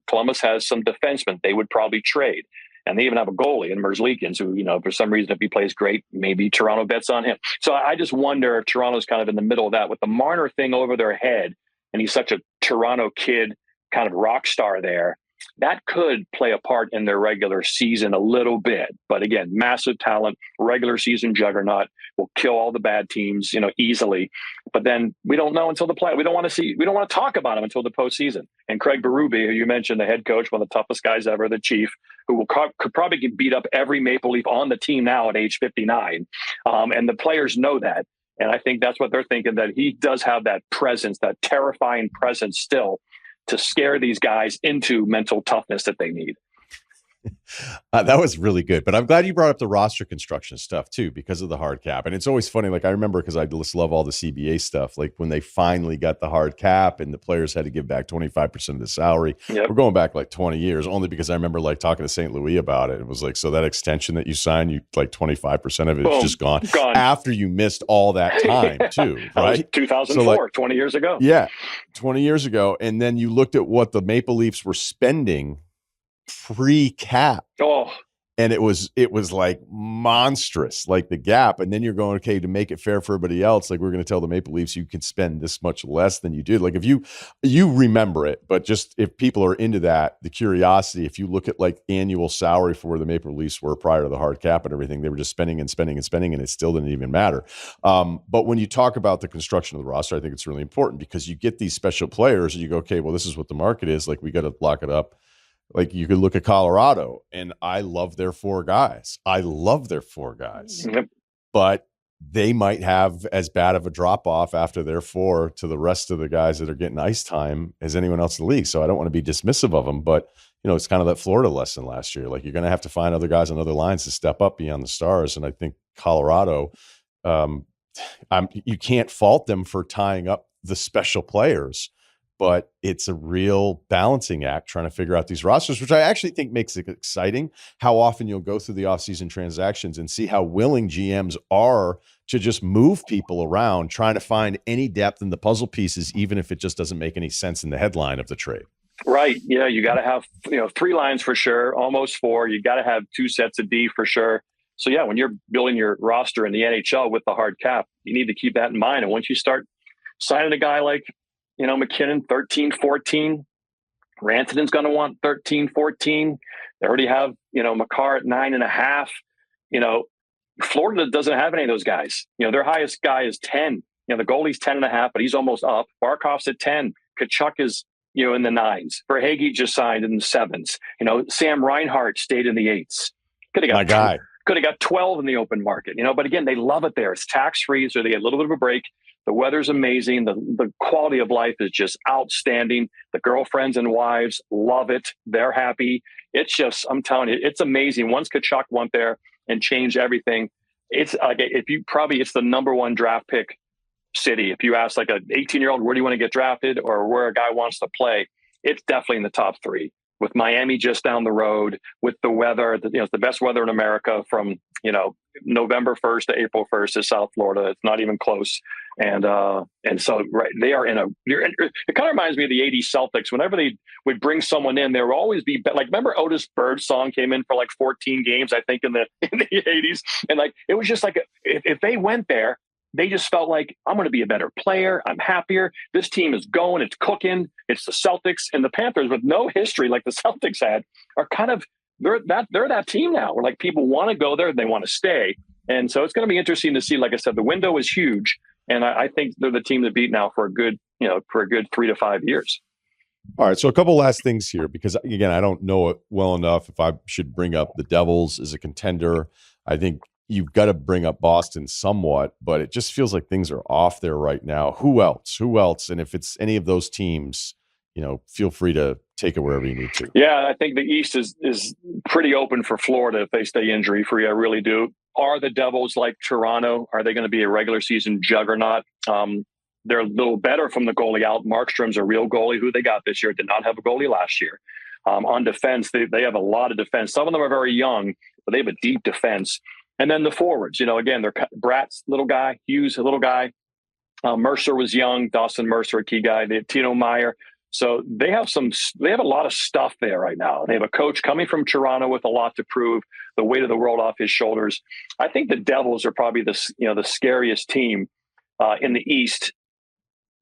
Columbus has some defensemen they would probably trade. And they even have a goalie in Merzlikins who, for some reason, if he plays great, maybe Toronto bets on him. So I just wonder if Toronto's kind of in the middle of that with the Marner thing over their head. And he's such a Toronto kid, kind of rock star there. That could play a part in their regular season a little bit. But again, massive talent, regular season juggernaut, will kill all the bad teams, easily. But then we don't know until the play. We don't want to talk about him until the postseason. And Craig Berube, who you mentioned, the head coach, one of the toughest guys ever, the chief, who could probably get beat up every Maple Leaf on the team now at age 59. And the players know that. And I think that's what they're thinking, that he does have that presence, that terrifying presence still, to scare these guys into mental toughness that they need. That was really good. But I'm glad you brought up the roster construction stuff too, because of the hard cap. And it's always funny. Like I remember, because I just love all the CBA stuff, like when they finally got the hard cap and the players had to give back 25% of the salary. Yep. We're going back like 20 years, only because I remember like talking to St. Louis about it. It was like, so that extension that you signed, you like 25% of it is just gone after you missed all that time too, right? 2004, so like, 20 years ago. Yeah, 20 years ago. And then you looked at what the Maple Leafs were spending pre-cap. And it was like monstrous, like the gap. And then you're going, okay, to make it fair for everybody else, like we're going to tell the Maple Leafs you can spend this much less than you did. Like if you remember it, but just if people are into that, the curiosity, if you look at like annual salary for where the Maple Leafs were prior to the hard cap and everything, they were just spending and spending and spending, and it still didn't even matter. But when you talk about the construction of the roster, I think it's really important because you get these special players and you go, okay, well, this is what the market is. Like we got to lock it up. Like you could look at Colorado, and I love their 4 guys. Yep. But they might have as bad of a drop off after their 4 to the rest of the guys that are getting ice time as anyone else in the league. So I don't want to be dismissive of them, but it's kind of that Florida lesson last year. Like, you're going to have to find other guys on other lines to step up beyond the stars. And I think Colorado, you can't fault them for tying up the special players, but it's a real balancing act trying to figure out these rosters, which I actually think makes it exciting. How often you'll go through the offseason transactions and see how willing GMs are to just move people around, trying to find any depth in the puzzle pieces, even if it just doesn't make any sense in the headline of the trade. Right. Yeah. You got to have, 3 lines for sure, almost 4. You got to have 2 sets of D for sure. So yeah, when you're building your roster in the NHL with the hard cap, you need to keep that in mind. And once you start signing a guy like, McKinnon, 13, 14, Rantanen's going to want 13, 14. They already have, Makar at 9.5. Florida doesn't have any of those guys. Their highest guy is 10. The goalie's 10.5, but he's almost up. Barkov's at 10. Kachuk is, in the 9s. Verhaeghe just signed in the 7s. Sam Reinhart stayed in the 8s. Could have got 12 in the open market, but again, they love it there. It's tax-free, so they get a little bit of a break. The weather's amazing. The quality of life is just outstanding. The girlfriends and wives love it. They're happy. It's just, I'm telling you, it's amazing. Once Kachuk went there and changed everything, it's like, it's the number 1 draft pick city. If you ask like an 18-year-old, where do you want to get drafted or where a guy wants to play, it's definitely in the top 3. With Miami just down the road, with the weather, it's the best weather in America from, November 1st to April 1st is South Florida. It's not even close. And so, right, they are it kind of reminds me of the 80s Celtics. Whenever they would bring someone in, there would always be, like, remember Otis Birdsong came in for like 14 games, I think, in the 80s. And like, it was just like, if they went there, they just felt like, I'm going to be a better player. I'm happier. This team is going. It's cooking. It's the Celtics. And the Panthers, with no history like the Celtics had, are kind of, they're that team now where like people want to go there and they want to stay. And so it's going to be interesting to see. Like I said, the window is huge. And I think they're the team to beat now for a good 3 to 5 years. All right. So a couple last things here, because again, I don't know it well enough if I should bring up the Devils as a contender. I think you've got to bring up Boston somewhat, but it just feels like things are off there right now. Who else? And if it's any of those teams, feel free to take it wherever you need to. Yeah, I think the East is pretty open for Florida if they stay injury free. I really do. Are the Devils like Toronto? Are they going to be a regular season juggernaut? They're a little better from the goalie out. Markstrom's a real goalie. Who they got this year did not have a goalie last year. On defense, they have a lot of defense. Some of them are very young, but they have a deep defense. And then the forwards, again, they're Bratt's little guy, Hughes, a little guy. Mercer was young, Dawson Mercer, a key guy. They have Tino Meyer. So they have a lot of stuff there right now. They have a coach coming from Toronto with a lot to prove, the weight of the world off his shoulders. I think the Devils are probably the scariest team in the East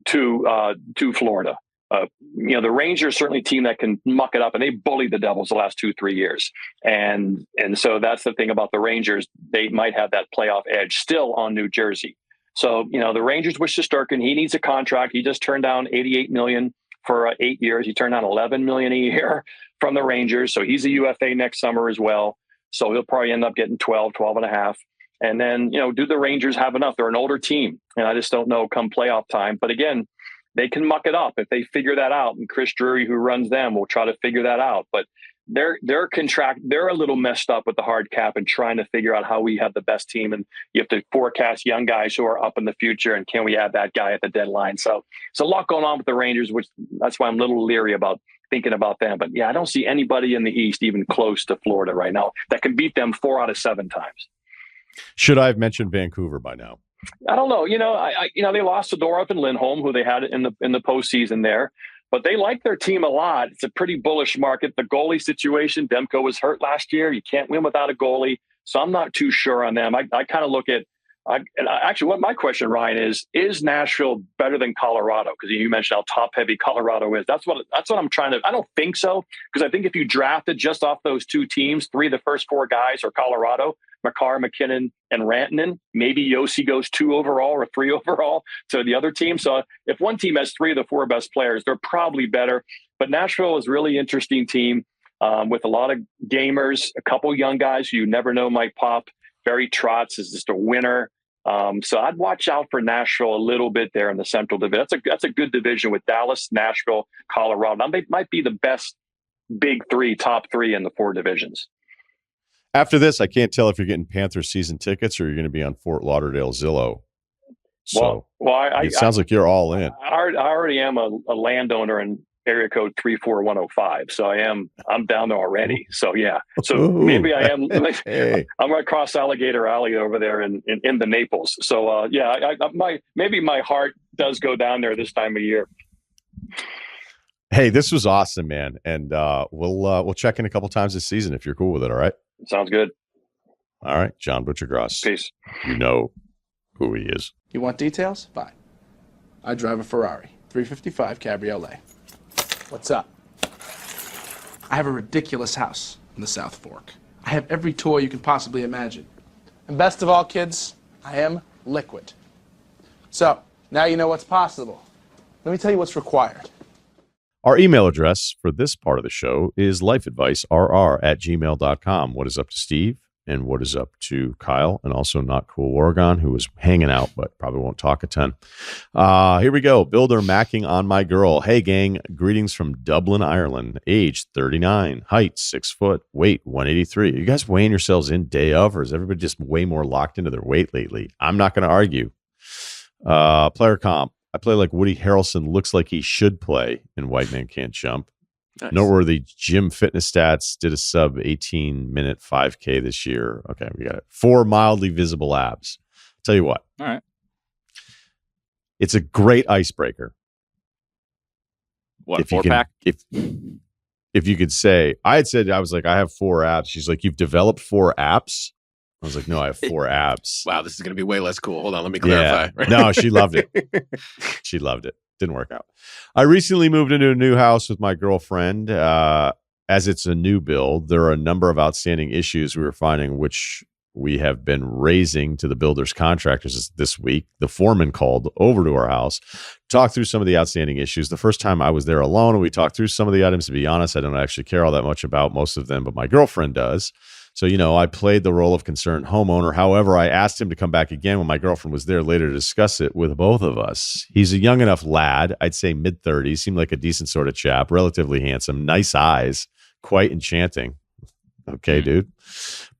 to Florida. The Rangers are certainly a team that can muck it up, and they bullied the Devils the last 2-3 years. And so that's the thing about the Rangers. They might have that playoff edge still on New Jersey. So, the Rangers wish Shesterkin. He needs a contract. He just turned down $88 million for 8 years. He turned down $11 million a year from the Rangers. So he's a UFA next summer as well. So he'll probably end up getting 12 and a half. And then, do the Rangers have enough? They're an older team, and I just don't know come playoff time. But again, they can muck it up if they figure that out. And Chris Drury, who runs them, will try to figure that out. But they're a little messed up with the hard cap and trying to figure out how we have the best team. And you have to forecast young guys who are up in the future. And can we add that guy at the deadline? So it's a lot going on with the Rangers, which that's why I'm a little leery about thinking about them. But yeah, I don't see anybody in the East even close to Florida right now that can beat them 4 out of 7 times. Should I have mentioned Vancouver by now? I don't know. They lost Zadorov and Lindholm, who they had in the postseason there, but they like their team a lot. It's a pretty bullish market. The goalie situation, Demko was hurt last year. You can't win without a goalie, so I'm not too sure on them. I kind of look at. Actually, what my question, Ryan, is Nashville better than Colorado? Because you mentioned how top heavy Colorado is. That's what I'm trying to. I don't think so, because I think if you drafted just off those 2 teams, 3 of the first 4 guys are Colorado. Makar, McKinnon, and Rantanen. Maybe Yossi goes 2 overall or 3 overall to the other team. So if one team has 3 of the 4 best players, they're probably better. But Nashville is a really interesting team with a lot of gamers, a couple young guys who you never know might pop. Barry Trotz is just a winner. So I'd watch out for Nashville a little bit there in the Central Division. That's a good division with Dallas, Nashville, Colorado. Now, they might be the best big three, top three in the 4 divisions. After this, I can't tell if you're getting Panthers season tickets or you're going to be on Fort Lauderdale Zillow. So it sounds like you're all in. I already am a landowner in area code 34105. So I'm down there already. So yeah. So maybe I am. Hey. I'm right across Alligator Alley over there in the Naples. So maybe my heart does go down there this time of year. Hey, this was awesome, man. And we'll check in a couple times this season if you're cool with it. All right. Sounds good. All right. John Buccigross. Peace. You know who he is. You want details? Fine. I drive a Ferrari 355 Cabriolet. What's up? I have a ridiculous house in the South Fork. I have every toy you can possibly imagine. And best of all, kids, I am liquid. So, now you know what's possible. Let me tell you what's required. Our email address for this part of the show is lifeadvicerr@gmail.com. What is up to Steve? And what is up to Kyle, and also Not Cool Oregon, who was hanging out, but probably won't talk a ton. Here we go. Builder macking on my girl. Hey, gang. Greetings from Dublin, Ireland. Age 39. Height 6 foot. Weight 183. Are you guys weighing yourselves in day of, or is everybody just way more locked into their weight lately? I'm not going to argue. Player comp. I play like Woody Harrelson looks like he should play in White Man Can't Jump. Nice. Noteworthy gym fitness stats. Did a sub 18-minute 5K this year. Okay, we got it. 4 mildly visible abs. Tell you what. All right. It's a great icebreaker. What, 4-pack? If you could say, I was like, I have 4 abs. She's like, you've developed 4 abs? I was like, no, I have 4 abs. Wow, this is going to be way less cool. Hold on, let me clarify. Yeah. No, she loved it. She loved it. Didn't work out. I recently moved into a new house with my girlfriend. As it's a new build, there are a number of outstanding issues we were finding, which we have been raising to the builder's contractors this week. The foreman called over to our house, talked through some of the outstanding issues. The first time I was there alone, and we talked through some of the items. To be honest, I don't actually care all that much about most of them, but my girlfriend does. So, I played the role of concerned homeowner. However, I asked him to come back again when my girlfriend was there later to discuss it with both of us. He's a young enough lad, I'd say mid-30s, seemed like a decent sort of chap, relatively handsome, nice eyes, quite enchanting. Okay, dude.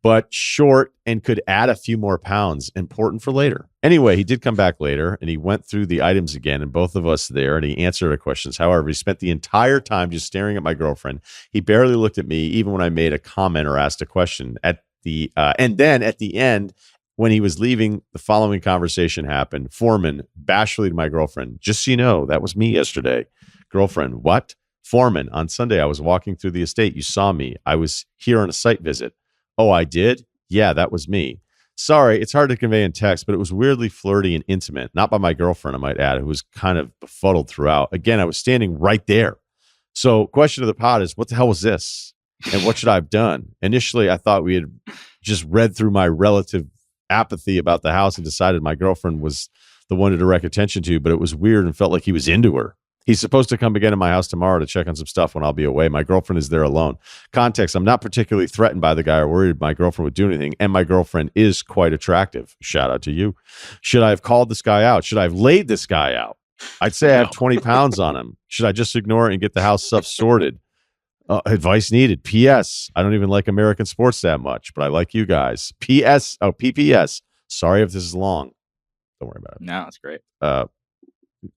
But short and could add a few more pounds. Important for later. Anyway, he did come back later, and he went through the items again, and both of us there, and he answered our questions. However, he spent the entire time just staring at my girlfriend. He barely looked at me, even when I made a comment or asked a question. And then at the end, when he was leaving, the following conversation happened. Foreman, bashfully to my girlfriend, just so you know, that was me yesterday. Girlfriend, what? Foreman, on Sunday, I was walking through the estate. You saw me. I was here on a site visit. Oh, I did? Yeah, that was me. Sorry, it's hard to convey in text, but it was weirdly flirty and intimate. Not by my girlfriend, I might add, who was kind of befuddled throughout. Again, I was standing right there. So question of the pod is, what the hell was this? And what should I have done? Initially, I thought we had just read through my relative apathy about the house and decided my girlfriend was the one to direct attention to, but it was weird and felt like he was into her. He's supposed to come again to my house tomorrow to check on some stuff when I'll be away. My girlfriend is there alone. Context, I'm not particularly threatened by the guy or worried my girlfriend would do anything, and my girlfriend is quite attractive. Shout out to you. Should I have called this guy out? Should I have laid this guy out? I'd say I have 20 pounds on him. Should I just ignore it and get the house stuff sorted? Advice needed. P.S. I don't even like American sports that much, but I like you guys. P.P.S. Sorry if this is long. Don't worry about it. No, it's great.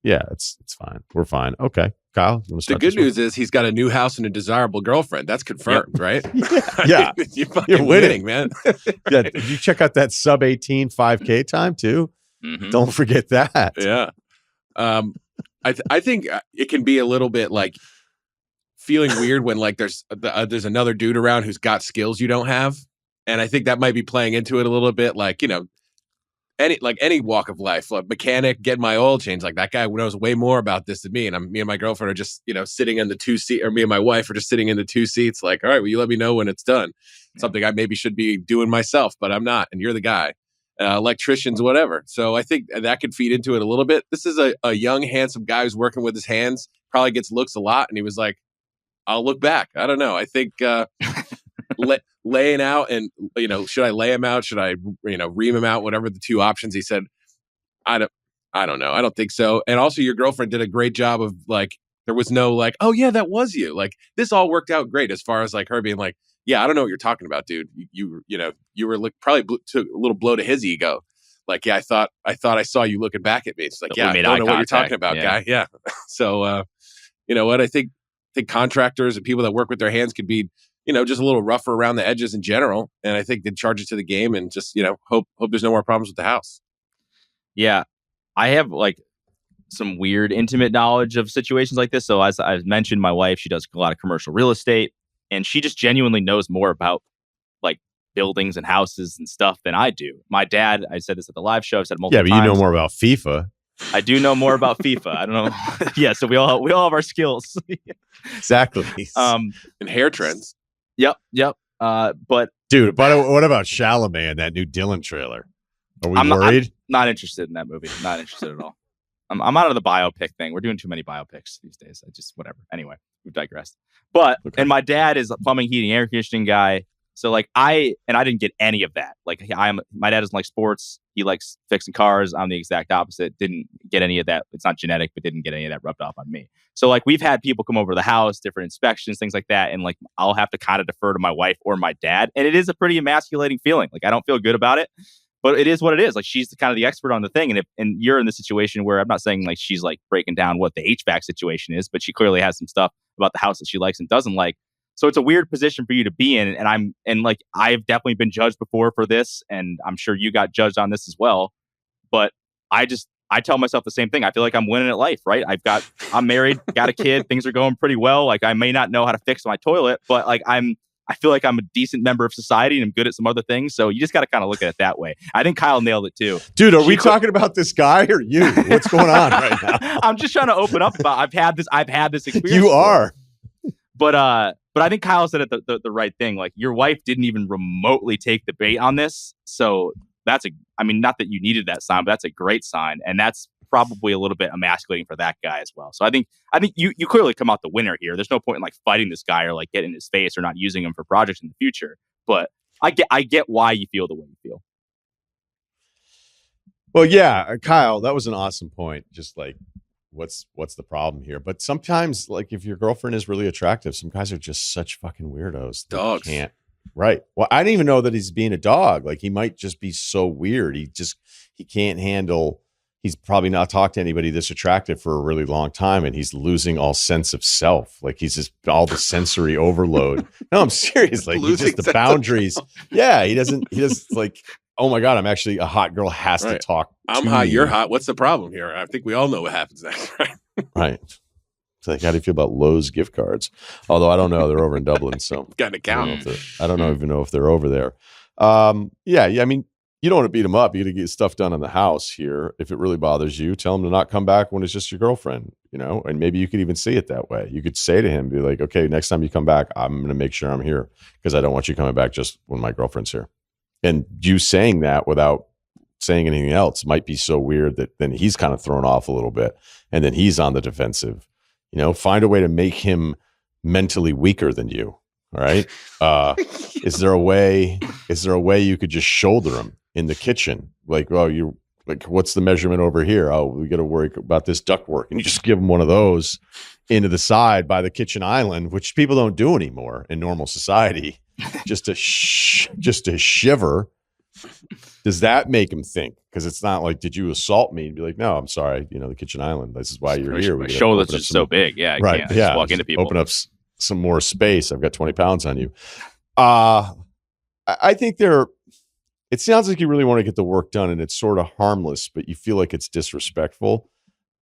Yeah, it's fine. We're fine. Okay. Kyle, you want to start? The good news is he's got a new house and a desirable girlfriend. That's confirmed, right? Yeah. You're winning, man. Yeah. Did you check out that sub 18 5K time too? Mm-hmm. Don't forget that. Yeah. I think it can be a little bit like feeling weird when like there's another dude around who's got skills you don't have. And I think that might be playing into it a little bit. Like, any walk of life, like mechanic, getting my oil changed, like that guy knows way more about this than me. And me and my girlfriend are just, sitting in the 2 seat, or me and my wife are just sitting in the 2 seats. Like, all right, will you let me know when it's done? Yeah. Something I maybe should be doing myself, but I'm not. And you're the guy, electricians, whatever. So I think that could feed into it a little bit. This is a young, handsome guy who's working with his hands, probably gets looks a lot. And he was like, I'll look back. I don't know. I think, laying out and, should I lay him out? Should I, ream him out? Whatever the 2 options. He said, I don't know. I don't think so. And also your girlfriend did a great job of like, There was no like, oh yeah, that was you. Like this all worked out great as far as like her being like, yeah, I don't know what you're talking about, dude. You were probably took a little blow to his ego. Like, yeah, I thought I saw you looking back at me. It's like, yeah, I don't know what you're talking about, guy. Yeah. So, you know what? I think contractors and people that work with their hands could be, just a little rougher around the edges in general. And I think they'd charge it to the game and just, hope there's no more problems with the house. Yeah. I have like some weird intimate knowledge of situations like this. So as I've mentioned, my wife, she does a lot of commercial real estate, and she just genuinely knows more about like buildings and houses and stuff than I do. My dad, I said this at the live show, I've said multiple times. Yeah, but you know more about FIFA. I do know more about FIFA. I don't know. Yeah, so we all have our skills. Exactly. And hair trends. Yep. But dude, what about Chalamet and that new Dylan trailer? Are we worried? I'm not interested in that movie. Not interested at all. I'm out of the biopic thing. We're doing too many biopics these days. Whatever. Anyway, we've digressed. But and my dad is a plumbing, heating, air conditioning guy. So like I didn't get any of that. Like my dad doesn't like sports. He likes fixing cars. I'm the exact opposite. Didn't get any of that. It's not genetic, but didn't get any of that rubbed off on me. So like we've had people come over to the house, different inspections, things like that. And like I'll have to kind of defer to my wife or my dad. And it is a pretty emasculating feeling. Like I don't feel good about it. But it is what it is. Like she's kind of the expert on the thing, and you're in the situation where I'm not saying like she's like breaking down what the HVAC situation is, but she clearly has some stuff about the house that she likes and doesn't like. So it's a weird position for you to be in, and like I've definitely been judged before for this, and I'm sure you got judged on this as well. But I tell myself the same thing. I feel like I'm winning at life, right? I'm married, got a kid, things are going pretty well. Like I may not know how to fix my toilet, but like I feel like I'm a decent member of society and I'm good at some other things. So you just got to kind of look at it that way. I think Kyle nailed it too. Dude, are we talking about this guy or you? What's going on right now? I'm just trying to open up about I've had this experience. You are. But I think Kyle said it the right thing. Like your wife didn't even remotely take the bait on this. So not that you needed that sign, but that's a great sign. And that's probably a little bit emasculating for that guy as well. So I think you clearly come out the winner here. There's no point in like fighting this guy or like getting in his face or not using him for projects in the future. But I get why you feel the way you feel. Well, yeah, Kyle, that was an awesome point. Just like what's the problem here? But sometimes like if your girlfriend is really attractive, some guys are just such fucking weirdos. Dogs. Can't. Right. Well, I didn't even know that he's being a dog. Like he might just be so weird. He can't handle. He's probably not talked to anybody this attractive for a really long time, and he's losing all sense of self. Like he's just all the sensory overload. No, I'm serious. Like he's just the boundaries. Yeah, he doesn't like, oh my God, I'm actually a hot girl has to talk. I'm hot, you're hot. What's the problem here? I think we all know what happens next, right? Right. So like, how do you feel about Lowe's gift cards? Although I don't know, they're over in Dublin, so got an account. I don't even know if they're over there. Yeah. I mean, you don't want to beat them up. You got to get stuff done in the house here. If it really bothers you, tell him to not come back when it's just your girlfriend, and maybe you could even see it that way. You could say to him, be like, okay, next time you come back, I'm going to make sure I'm here because I don't want you coming back just when my girlfriend's here. And you saying that without saying anything else might be so weird that then he's kind of thrown off a little bit and then he's on the defensive. Find a way to make him mentally weaker than you. All right. Is there a way you could just shoulder him in the kitchen? Like, oh, you like, what's the measurement over here? Oh, we got to worry about this ductwork. And you just give him one of those into the side by the kitchen island, which people don't do anymore in normal society. just to shiver. Does that make him think? Because it's not like, did you assault me? And be like, no, I'm sorry. The kitchen island. This is why you're here. My shoulder's just so big. Yeah. Right. Can't yeah. just walk into people. Open up some more space. I've got 20 pounds on you. I think it sounds like you really want to get the work done and it's sort of harmless, but you feel like it's disrespectful.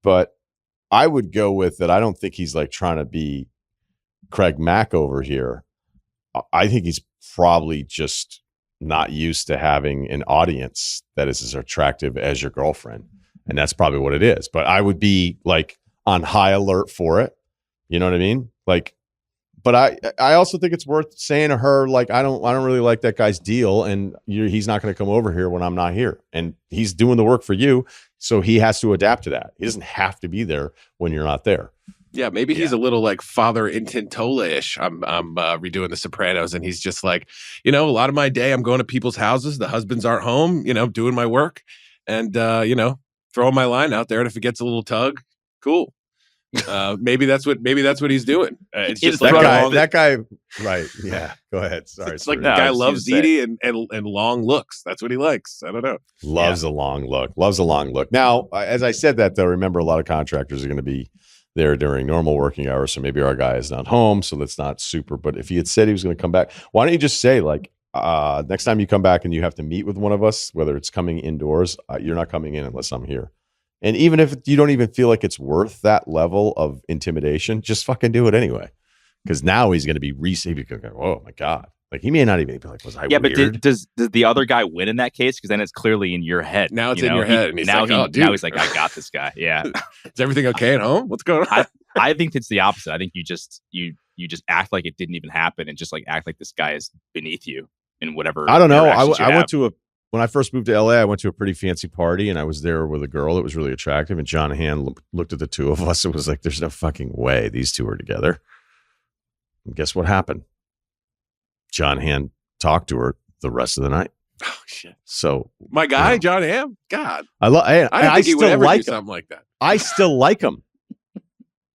But I would go with that. I don't think he's like trying to be Craig Mack over here. I think he's probably just not used to having an audience that is as attractive as your girlfriend. And that's probably what it is. But I would be like on high alert for it. You know what I mean? Like, but I also think it's worth saying to her, like, I don't really like that guy's deal. And he's not going to come over here when I'm not here. And he's doing the work for you. So he has to adapt to that. He doesn't have to be there when you're not there. Yeah, maybe he's a little like Father Intintola-ish. I'm redoing The Sopranos, and he's just like, a lot of my day I'm going to people's houses. The husbands aren't home, doing my work, and throwing my line out there. And if it gets a little tug, cool. Maybe that's what he's doing. It's just like that guy. Right? Yeah. Go ahead. Sorry. It's like the guy loves Didi and long looks. That's what he likes. I don't know. Loves a long look. Loves a long look. Now, as I said that, though, remember a lot of contractors are going to be there during normal working hours, so maybe our guy is not home, so that's not super. But if he had said he was going to come back, why don't you just say like, next time you come back and you have to meet with one of us, whether it's coming indoors, you're not coming in unless I'm here. And even if you don't even feel like it's worth that level of intimidation, just fucking do it anyway. Because now he's going to be receiving. Oh my God. Like he may not even be like, was I weird? But does the other guy win in that case? Because then it's clearly in your head. Now it's in your head. And he's now he's like, I got this guy. Yeah. Is everything okay at home? What's going on? I think it's the opposite. I think you just act like it didn't even happen and just like act like this guy is beneath you in whatever. I don't know. I went to when I first moved to LA, I went to a pretty fancy party and I was there with a girl that was really attractive. And John Hand looked at the two of us and was like, there's no fucking way these two are together. And guess what happened? John Hand talked to her the rest of the night. Oh shit! So my guy, John Hamm, God, I think he would ever do something like that. I still like him.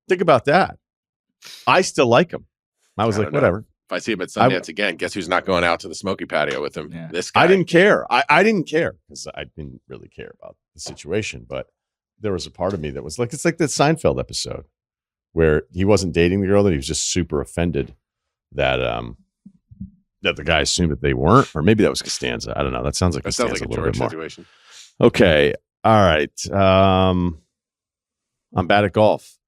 Think about that. I still like him. I was like, whatever. If I see him at Sundance again, guess who's not going out to the smoky patio with him? Yeah. This guy. I didn't care. I didn't care because I didn't really care about the situation. But there was a part of me that was like, it's like that Seinfeld episode where he wasn't dating the girl, that he was just super offended that that the guy assumed that they weren't, or maybe that was Costanza. I don't know. That sounds like Costanza a little bit more. Situation. Okay. All right. I'm bad at golf.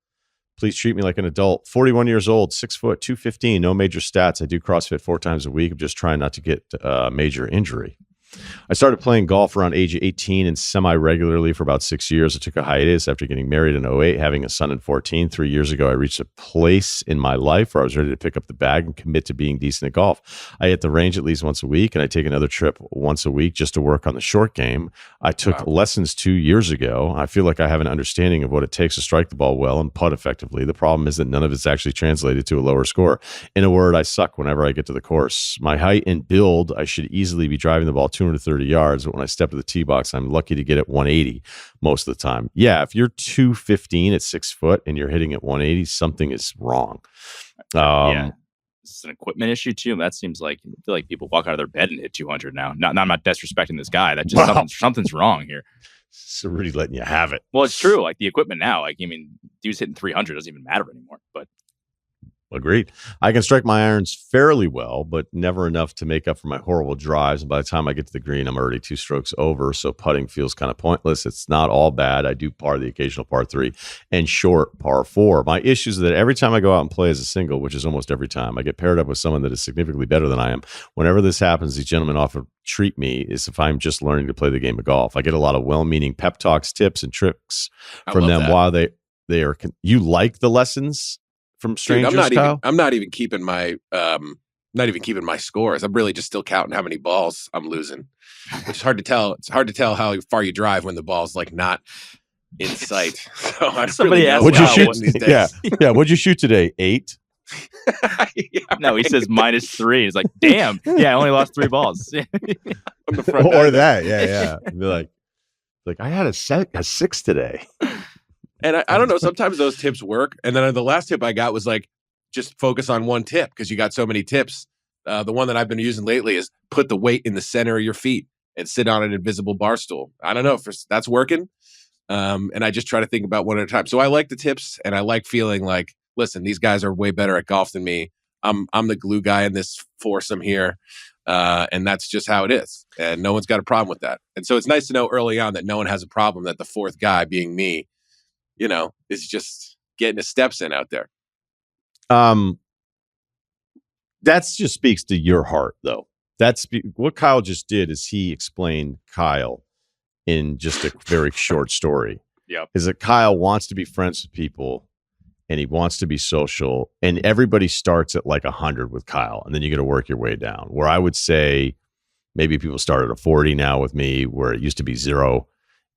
Please treat me like an adult. 41 years old, 6 foot, 215, no major stats. I do CrossFit 4 times a week. I'm just trying not to get a major injury. I started playing golf around age 18 and semi-regularly for about 6 years. I took a hiatus after getting married in 2008, having a son in 2014. 3 years ago, I reached a place in my life where I was ready to pick up the bag and commit to being decent at golf. I hit the range at least once a week, and I take another trip once a week just to work on the short game. I took lessons 2 years ago. I feel like I have an understanding of what it takes to strike the ball well and putt effectively. The problem is that none of it's actually translated to a lower score. In a word, I suck whenever I get to the course. My height and build, I should easily be driving the ball 230 yards, but when I step to the tee box, I'm lucky to get it 180 most of the time. Yeah, if you're 215 at 6 foot and you're hitting at 180, something is wrong. Yeah, it's an equipment issue too. That seems like, I feel like people walk out of their bed and hit 200 now. I'm not disrespecting this guy. That just something's wrong here. Ceruti letting you have it. Well, it's true. Like the equipment now, like I mean, dudes hitting 300 doesn't even matter anymore. But agreed. I can strike my irons fairly well, but never enough to make up for my horrible drives. And by the time I get to the green, I'm already 2 strokes over. So putting feels kind of pointless. It's not all bad. I do par the occasional par 3 and short par 4. My issue is that every time I go out and play as a single, which is almost every time, I get paired up with someone that is significantly better than I am. Whenever this happens, these gentlemen often treat me as if I'm just learning to play the game of golf. I get a lot of well-meaning pep talks, tips, and tricks from them while they are. You like the lessons from strangers? Dude, I'm not even keeping my scores. I'm really just still counting how many balls I'm losing, which is hard to tell. It's hard to tell how far you drive when the ball's like not in sight. So I somebody asked, "What'd you shoot these days?" Yeah. What'd you shoot today? 8. No, he says -3. He's like, damn. Yeah, I only lost 3 balls. Or that. Yeah. Be like I had a 6 today. And I don't know, sometimes those tips work. And then the last tip I got was like, just focus on one tip because you got so many tips. The one that I've been using lately is put the weight in the center of your feet and sit on an invisible bar stool. I don't know if that's working. And I just try to think about one at a time. So I like the tips and I like feeling like, listen, these guys are way better at golf than me. I'm the glue guy in this foursome here. And that's just how it is. And no one's got a problem with that. And so it's nice to know early on that no one has a problem that the fourth guy being me, is just getting his steps in out there. That just speaks to your heart, though. What Kyle just did is he explained Kyle in just a very short story. Yeah, is that Kyle wants to be friends with people and he wants to be social, and everybody starts at like 100 with Kyle, and then you got to work your way down. Where I would say maybe people start at a 40 now with me, where it used to be 0.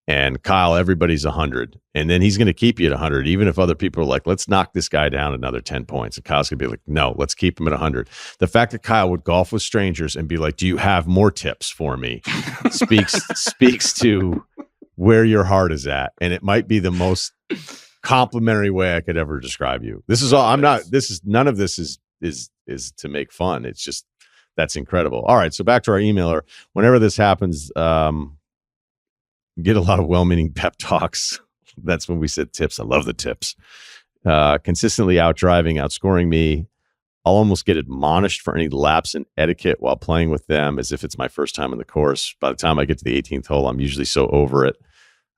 And Kyle, everybody's 100. And then he's going to keep you at 100, even if other people are like, let's knock this guy down another 10 points. And Kyle's going to be like, no, let's keep him at 100. The fact that Kyle would golf with strangers and be like, do you have more tips for me? speaks to where your heart is at. And it might be the most complimentary way I could ever describe you. This is all. I'm not. This is none of this is to make fun. It's just that's incredible. All right, so back to our emailer. Whenever this happens, get a lot of well-meaning pep talks. That's when we said tips. I love the tips. Consistently out-driving, outscoring me. I'll almost get admonished for any lapse in etiquette while playing with them as if it's my first time on the course. By the time I get to the 18th hole, I'm usually so over it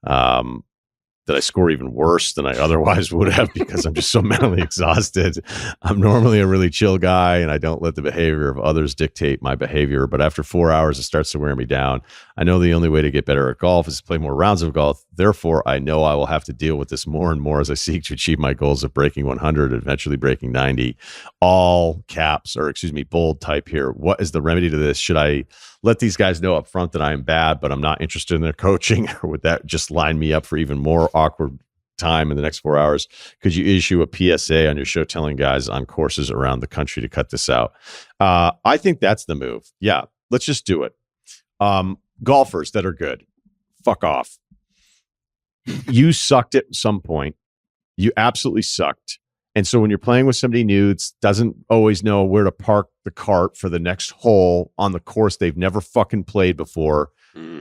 that I score even worse than I otherwise would have because I'm just so mentally exhausted. I'm normally a really chill guy and I don't let the behavior of others dictate my behavior. But after 4 hours, it starts to wear me down. I know the only way to get better at golf is to play more rounds of golf. Therefore, I know I will have to deal with this more and more as I seek to achieve my goals of breaking 100 and eventually breaking 90. All caps, or excuse me, bold type here. What is the remedy to this? Should I let these guys know up front that I am bad, but I'm not interested in their coaching? Or would that just line me up for even more awkward time in the next 4 hours? Could you issue a PSA on your show telling guys on courses around the country to cut this out? I think that's the move. Yeah, let's just do it. Golfers that are good, fuck off. You sucked at some point. You absolutely sucked. And so when you're playing with somebody new that doesn't always know where to park the cart for the next hole on the course they've never fucking played before,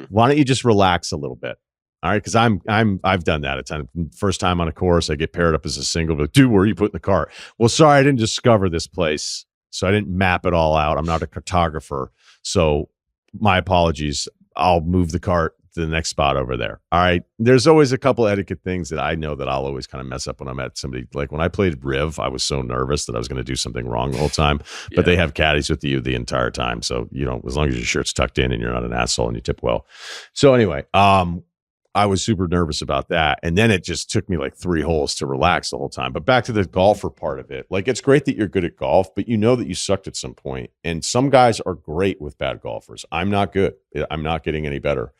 why don't you just relax a little bit? All right, because I've done that a ton. First time on a course, I get paired up as a single, but dude, where are you putting the cart? Well, sorry, I didn't discover this place, so I didn't map it all out. I'm not a cartographer, so my apologies. I'll move the cart to the next spot over there. All right. There's always a couple etiquette things that I know that I'll always kind of mess up when I'm at somebody. Like when I played Riv, I was so nervous that I was going to do something wrong the whole time, but they have caddies with you the entire time. So, you know, as long as your shirt's tucked in and you're not an asshole and you tip well. So anyway, I was super nervous about that. And then it just took me like 3 holes to relax the whole time. But back to the golfer part of it, like it's great that you're good at golf, but you know that you sucked at some point. And some guys are great with bad golfers. I'm not good. I'm not getting any better.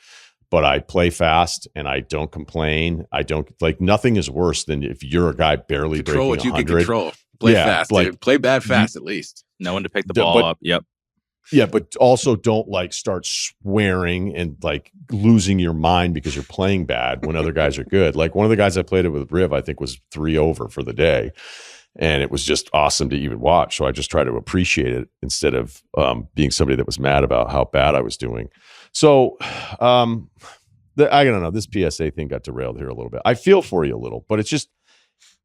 But I play fast and I don't complain. I don't like nothing is worse than if you're a guy barely control breaking what you 100. can control. Play fast. Like, dude. Play bad fast at least. No one to pick the ball up. Yep. Yeah, but also don't like start swearing and like losing your mind because you're playing bad when other guys are good. Like one of the guys I played it with, Riv, I think was 3 over for the day. And it was just awesome to even watch. So I just try to appreciate it instead of being somebody that was mad about how bad I was doing. So I don't know. This PSA thing got derailed here a little bit. I feel for you a little, but it's just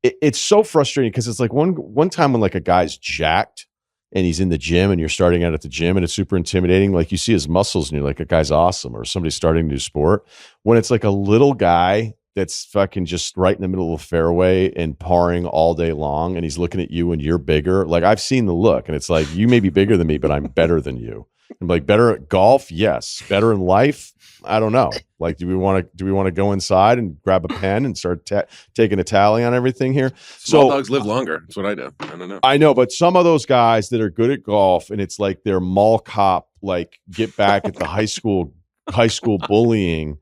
it's so frustrating because it's like one time when like a guy's jacked and he's in the gym and you're starting out at the gym and it's super intimidating. Like you see his muscles and you're like, a guy's awesome, or somebody's starting a new sport. When it's like a little guy that's fucking just right in the middle of the fairway and parring all day long and he's looking at you and you're bigger. Like I've seen the look and it's like, you may be bigger than me, but I'm better than you. I'm like, better at golf? Yes. Better in life? I don't know. Like, do we want to go inside and grab a pen and start taking a tally on everything here? Small dogs live longer. That's what I do. I don't know. I know, but some of those guys that are good at golf and it's like their mall cop, like get back at the high school bullying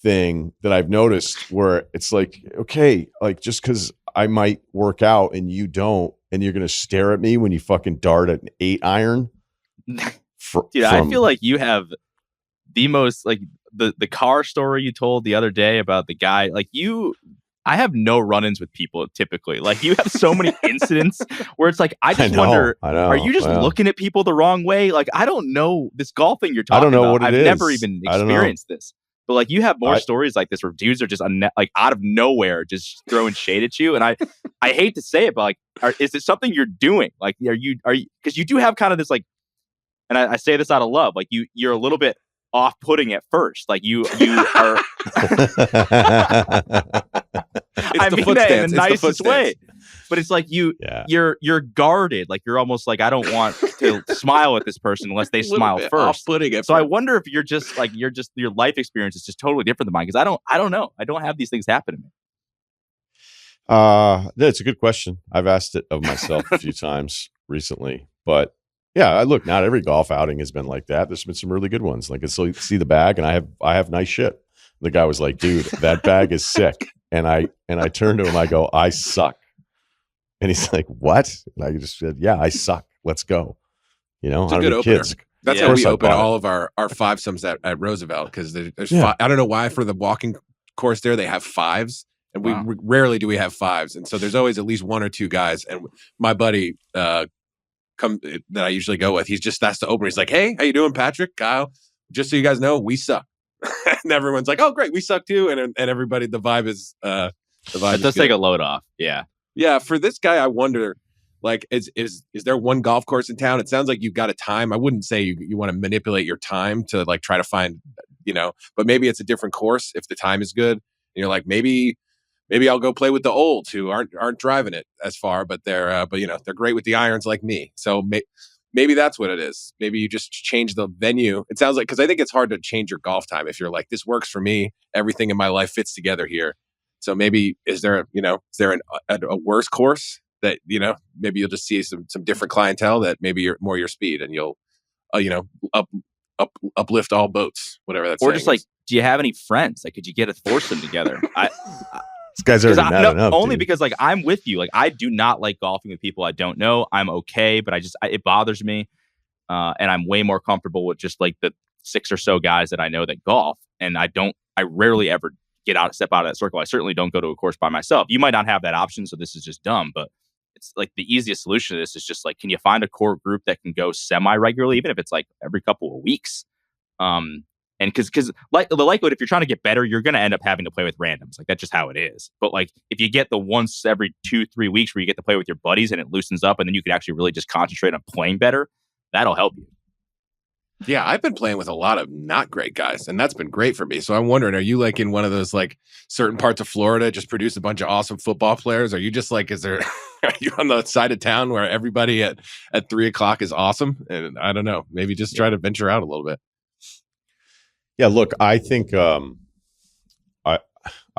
thing that I've noticed where it's like, okay, like just because I might work out and you don't, and you're going to stare at me when you fucking dart at an 8-iron. Dude, I feel like you have the most like the car story you told the other day about the guy. Like I have no run-ins with people typically. Like you have so many incidents where it's like I wonder, are you just looking at people the wrong way? Like I don't know this golf thing you're talking about. I don't know what it is. I've never even experienced this. But like you have more stories like this where dudes are just like out of nowhere just throwing shade at you. And I hate to say it, but like, is it something you're doing? Like, are you because you do have kind of this like, and I say this out of love, like you're a little bit off-putting at first. Like you are. I mean that in the nicest way. But it's like you're guarded. Like you're almost like, I don't want to smile at this person unless they smile first. Off-putting it. So I wonder if you're just your life experience is just totally different than mine. Because I don't know. I don't have these things happen to me. That's a good question. I've asked it of myself a few times recently, but yeah, look, not every golf outing has been like that. There's been some really good ones. Like, I see the bag, and I have nice shit. The guy was like, "Dude, that bag is sick." And I turned to him, I go, "I suck." And he's like, "What?" And I just said, "Yeah, I suck. Let's go." You know, it's a good opener. Kids. That's how we open all of our five sums at Roosevelt, because there's five, I don't know why for the walking course there they have fives. And we rarely do we have 5s. And so there's always at least 1 or 2 guys. And my buddy that I usually go with, that's the opener. He's like, hey, how you doing, Patrick, Kyle? Just so you guys know, we suck. And everyone's like, oh, great, we suck too. And everybody, the vibe is it does take a load off. Yeah. Yeah. For this guy, I wonder, like, is there one golf course in town? It sounds like you've got a time. I wouldn't say you want to manipulate your time to like try to find, but maybe it's a different course if the time is good. And you're like, maybe I'll go play with the olds who aren't driving it as far, but they're great with the irons like me. So maybe that's what it is. Maybe you just change the venue. It sounds like, because I think it's hard to change your golf time if you're like, this works for me. Everything in my life fits together here. So maybe is there a worse course that maybe you'll just see some different clientele that maybe you're more your speed, and you'll uplift all boats, whatever that's. Or just like, do you have any friends? Like, could you get a foursome together? These guys are enough. Only dude. because like I'm with you. Like, I do not like golfing with people I don't know. I'm okay, but it bothers me, and I'm way more comfortable with just like the 6 or so guys that I know that golf, and I rarely ever step out of that circle. I certainly don't go to a course by myself. You might not have that option, so this is just dumb, but it's like the easiest solution to this is just like, can you find a core group that can go semi-regularly, even if it's like every couple of weeks? And because like the likelihood, if you're trying to get better, you're going to end up having to play with randoms. Like, that's just how it is. But like, if you get the once every 2-3 weeks where you get to play with your buddies and it loosens up, and then you can actually really just concentrate on playing better, that'll help you. Yeah, I've been playing with a lot of not great guys, and that's been great for me. So I'm wondering, are you like in one of those like certain parts of Florida just produce a bunch of awesome football players? Are you just like, are you on the side of town where everybody at 3:00 is awesome? And I don't know, maybe just try to venture out a little bit. Yeah, look, I think I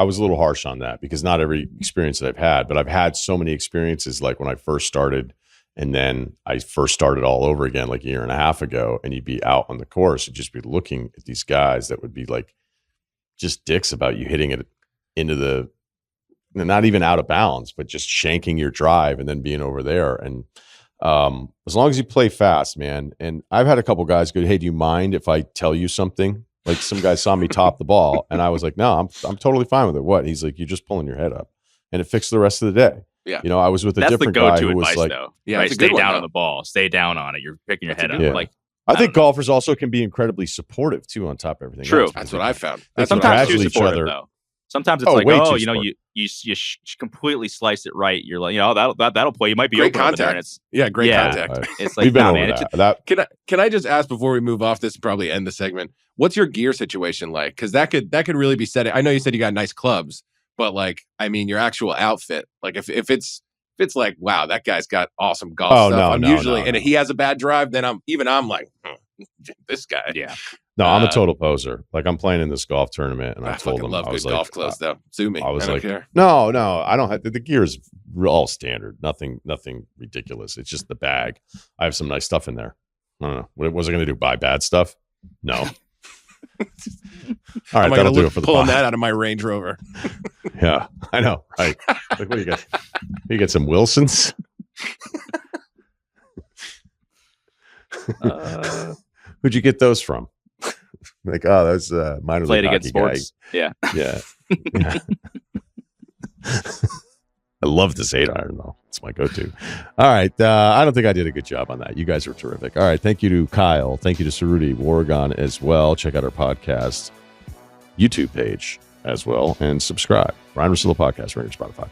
was a little harsh on that, because not every experience that I've had, but I've had so many experiences, like when I first started. And then I first started all over again like a year and a half ago, and you'd be out on the course and just be looking at these guys that would be like just dicks about you hitting it into the, not even out of bounds, but just shanking your drive and then being over there. And as long as you play fast, man. And I've had a couple guys go, hey, do you mind if I tell you something? Like, some guy saw me top the ball, and I was like, no, I'm totally fine with it. What? He's like, you're just pulling your head up, and it fixed the rest of the day. Yeah. I was with a different guy who was advice, like, though. Yeah, right? it's a good Stay down one, on the ball. Stay down on it. You're picking your head up. Yeah. Like, I think golfers also can be incredibly supportive too, on top of everything. True. else. That's what I found. Sometimes too congratulate each supportive, other. though. Sometimes it's Oh, like, way too oh, supportive. you completely slice it right. You're like, that'll play. You might be Great open over there, contact. and it's Great contact. It's like, We've been nah, over man. that. Can I just ask before we move off this and probably end the segment, what's your gear situation like? Because that could really be said. I know you said you got nice clubs, but like, I mean, your actual outfit, like if it's like, wow, that guy's got awesome golf stuff. And he has a bad drive, then I'm like, this guy. Yeah. No, I'm a total poser. Like, I'm playing in this golf tournament, and I told him, love I was good like, golf clothes though. Sue me. I was don't like, care. no, I don't have the gear is all standard. Nothing ridiculous. It's just the bag. I have some nice stuff in there. I don't know. What was I going to do? Buy bad stuff? No. All right, that'll do it for the pulling pod. that out of my Range Rover. Yeah, I know. Like, what do you get? You get some Wilsons? Who'd you get those from? Like, oh, that's minor Played league against hockey sports. Yeah. guy. Yeah. I love this 8-iron, though. It's my go-to. All right. I don't think I did a good job on that. You guys are terrific. All right. Thank you to Kyle. Thank you to Ceruti, Oregon as well. Check out our podcast YouTube page as well, and subscribe. Ryen Russillo Podcast, right here, Spotify.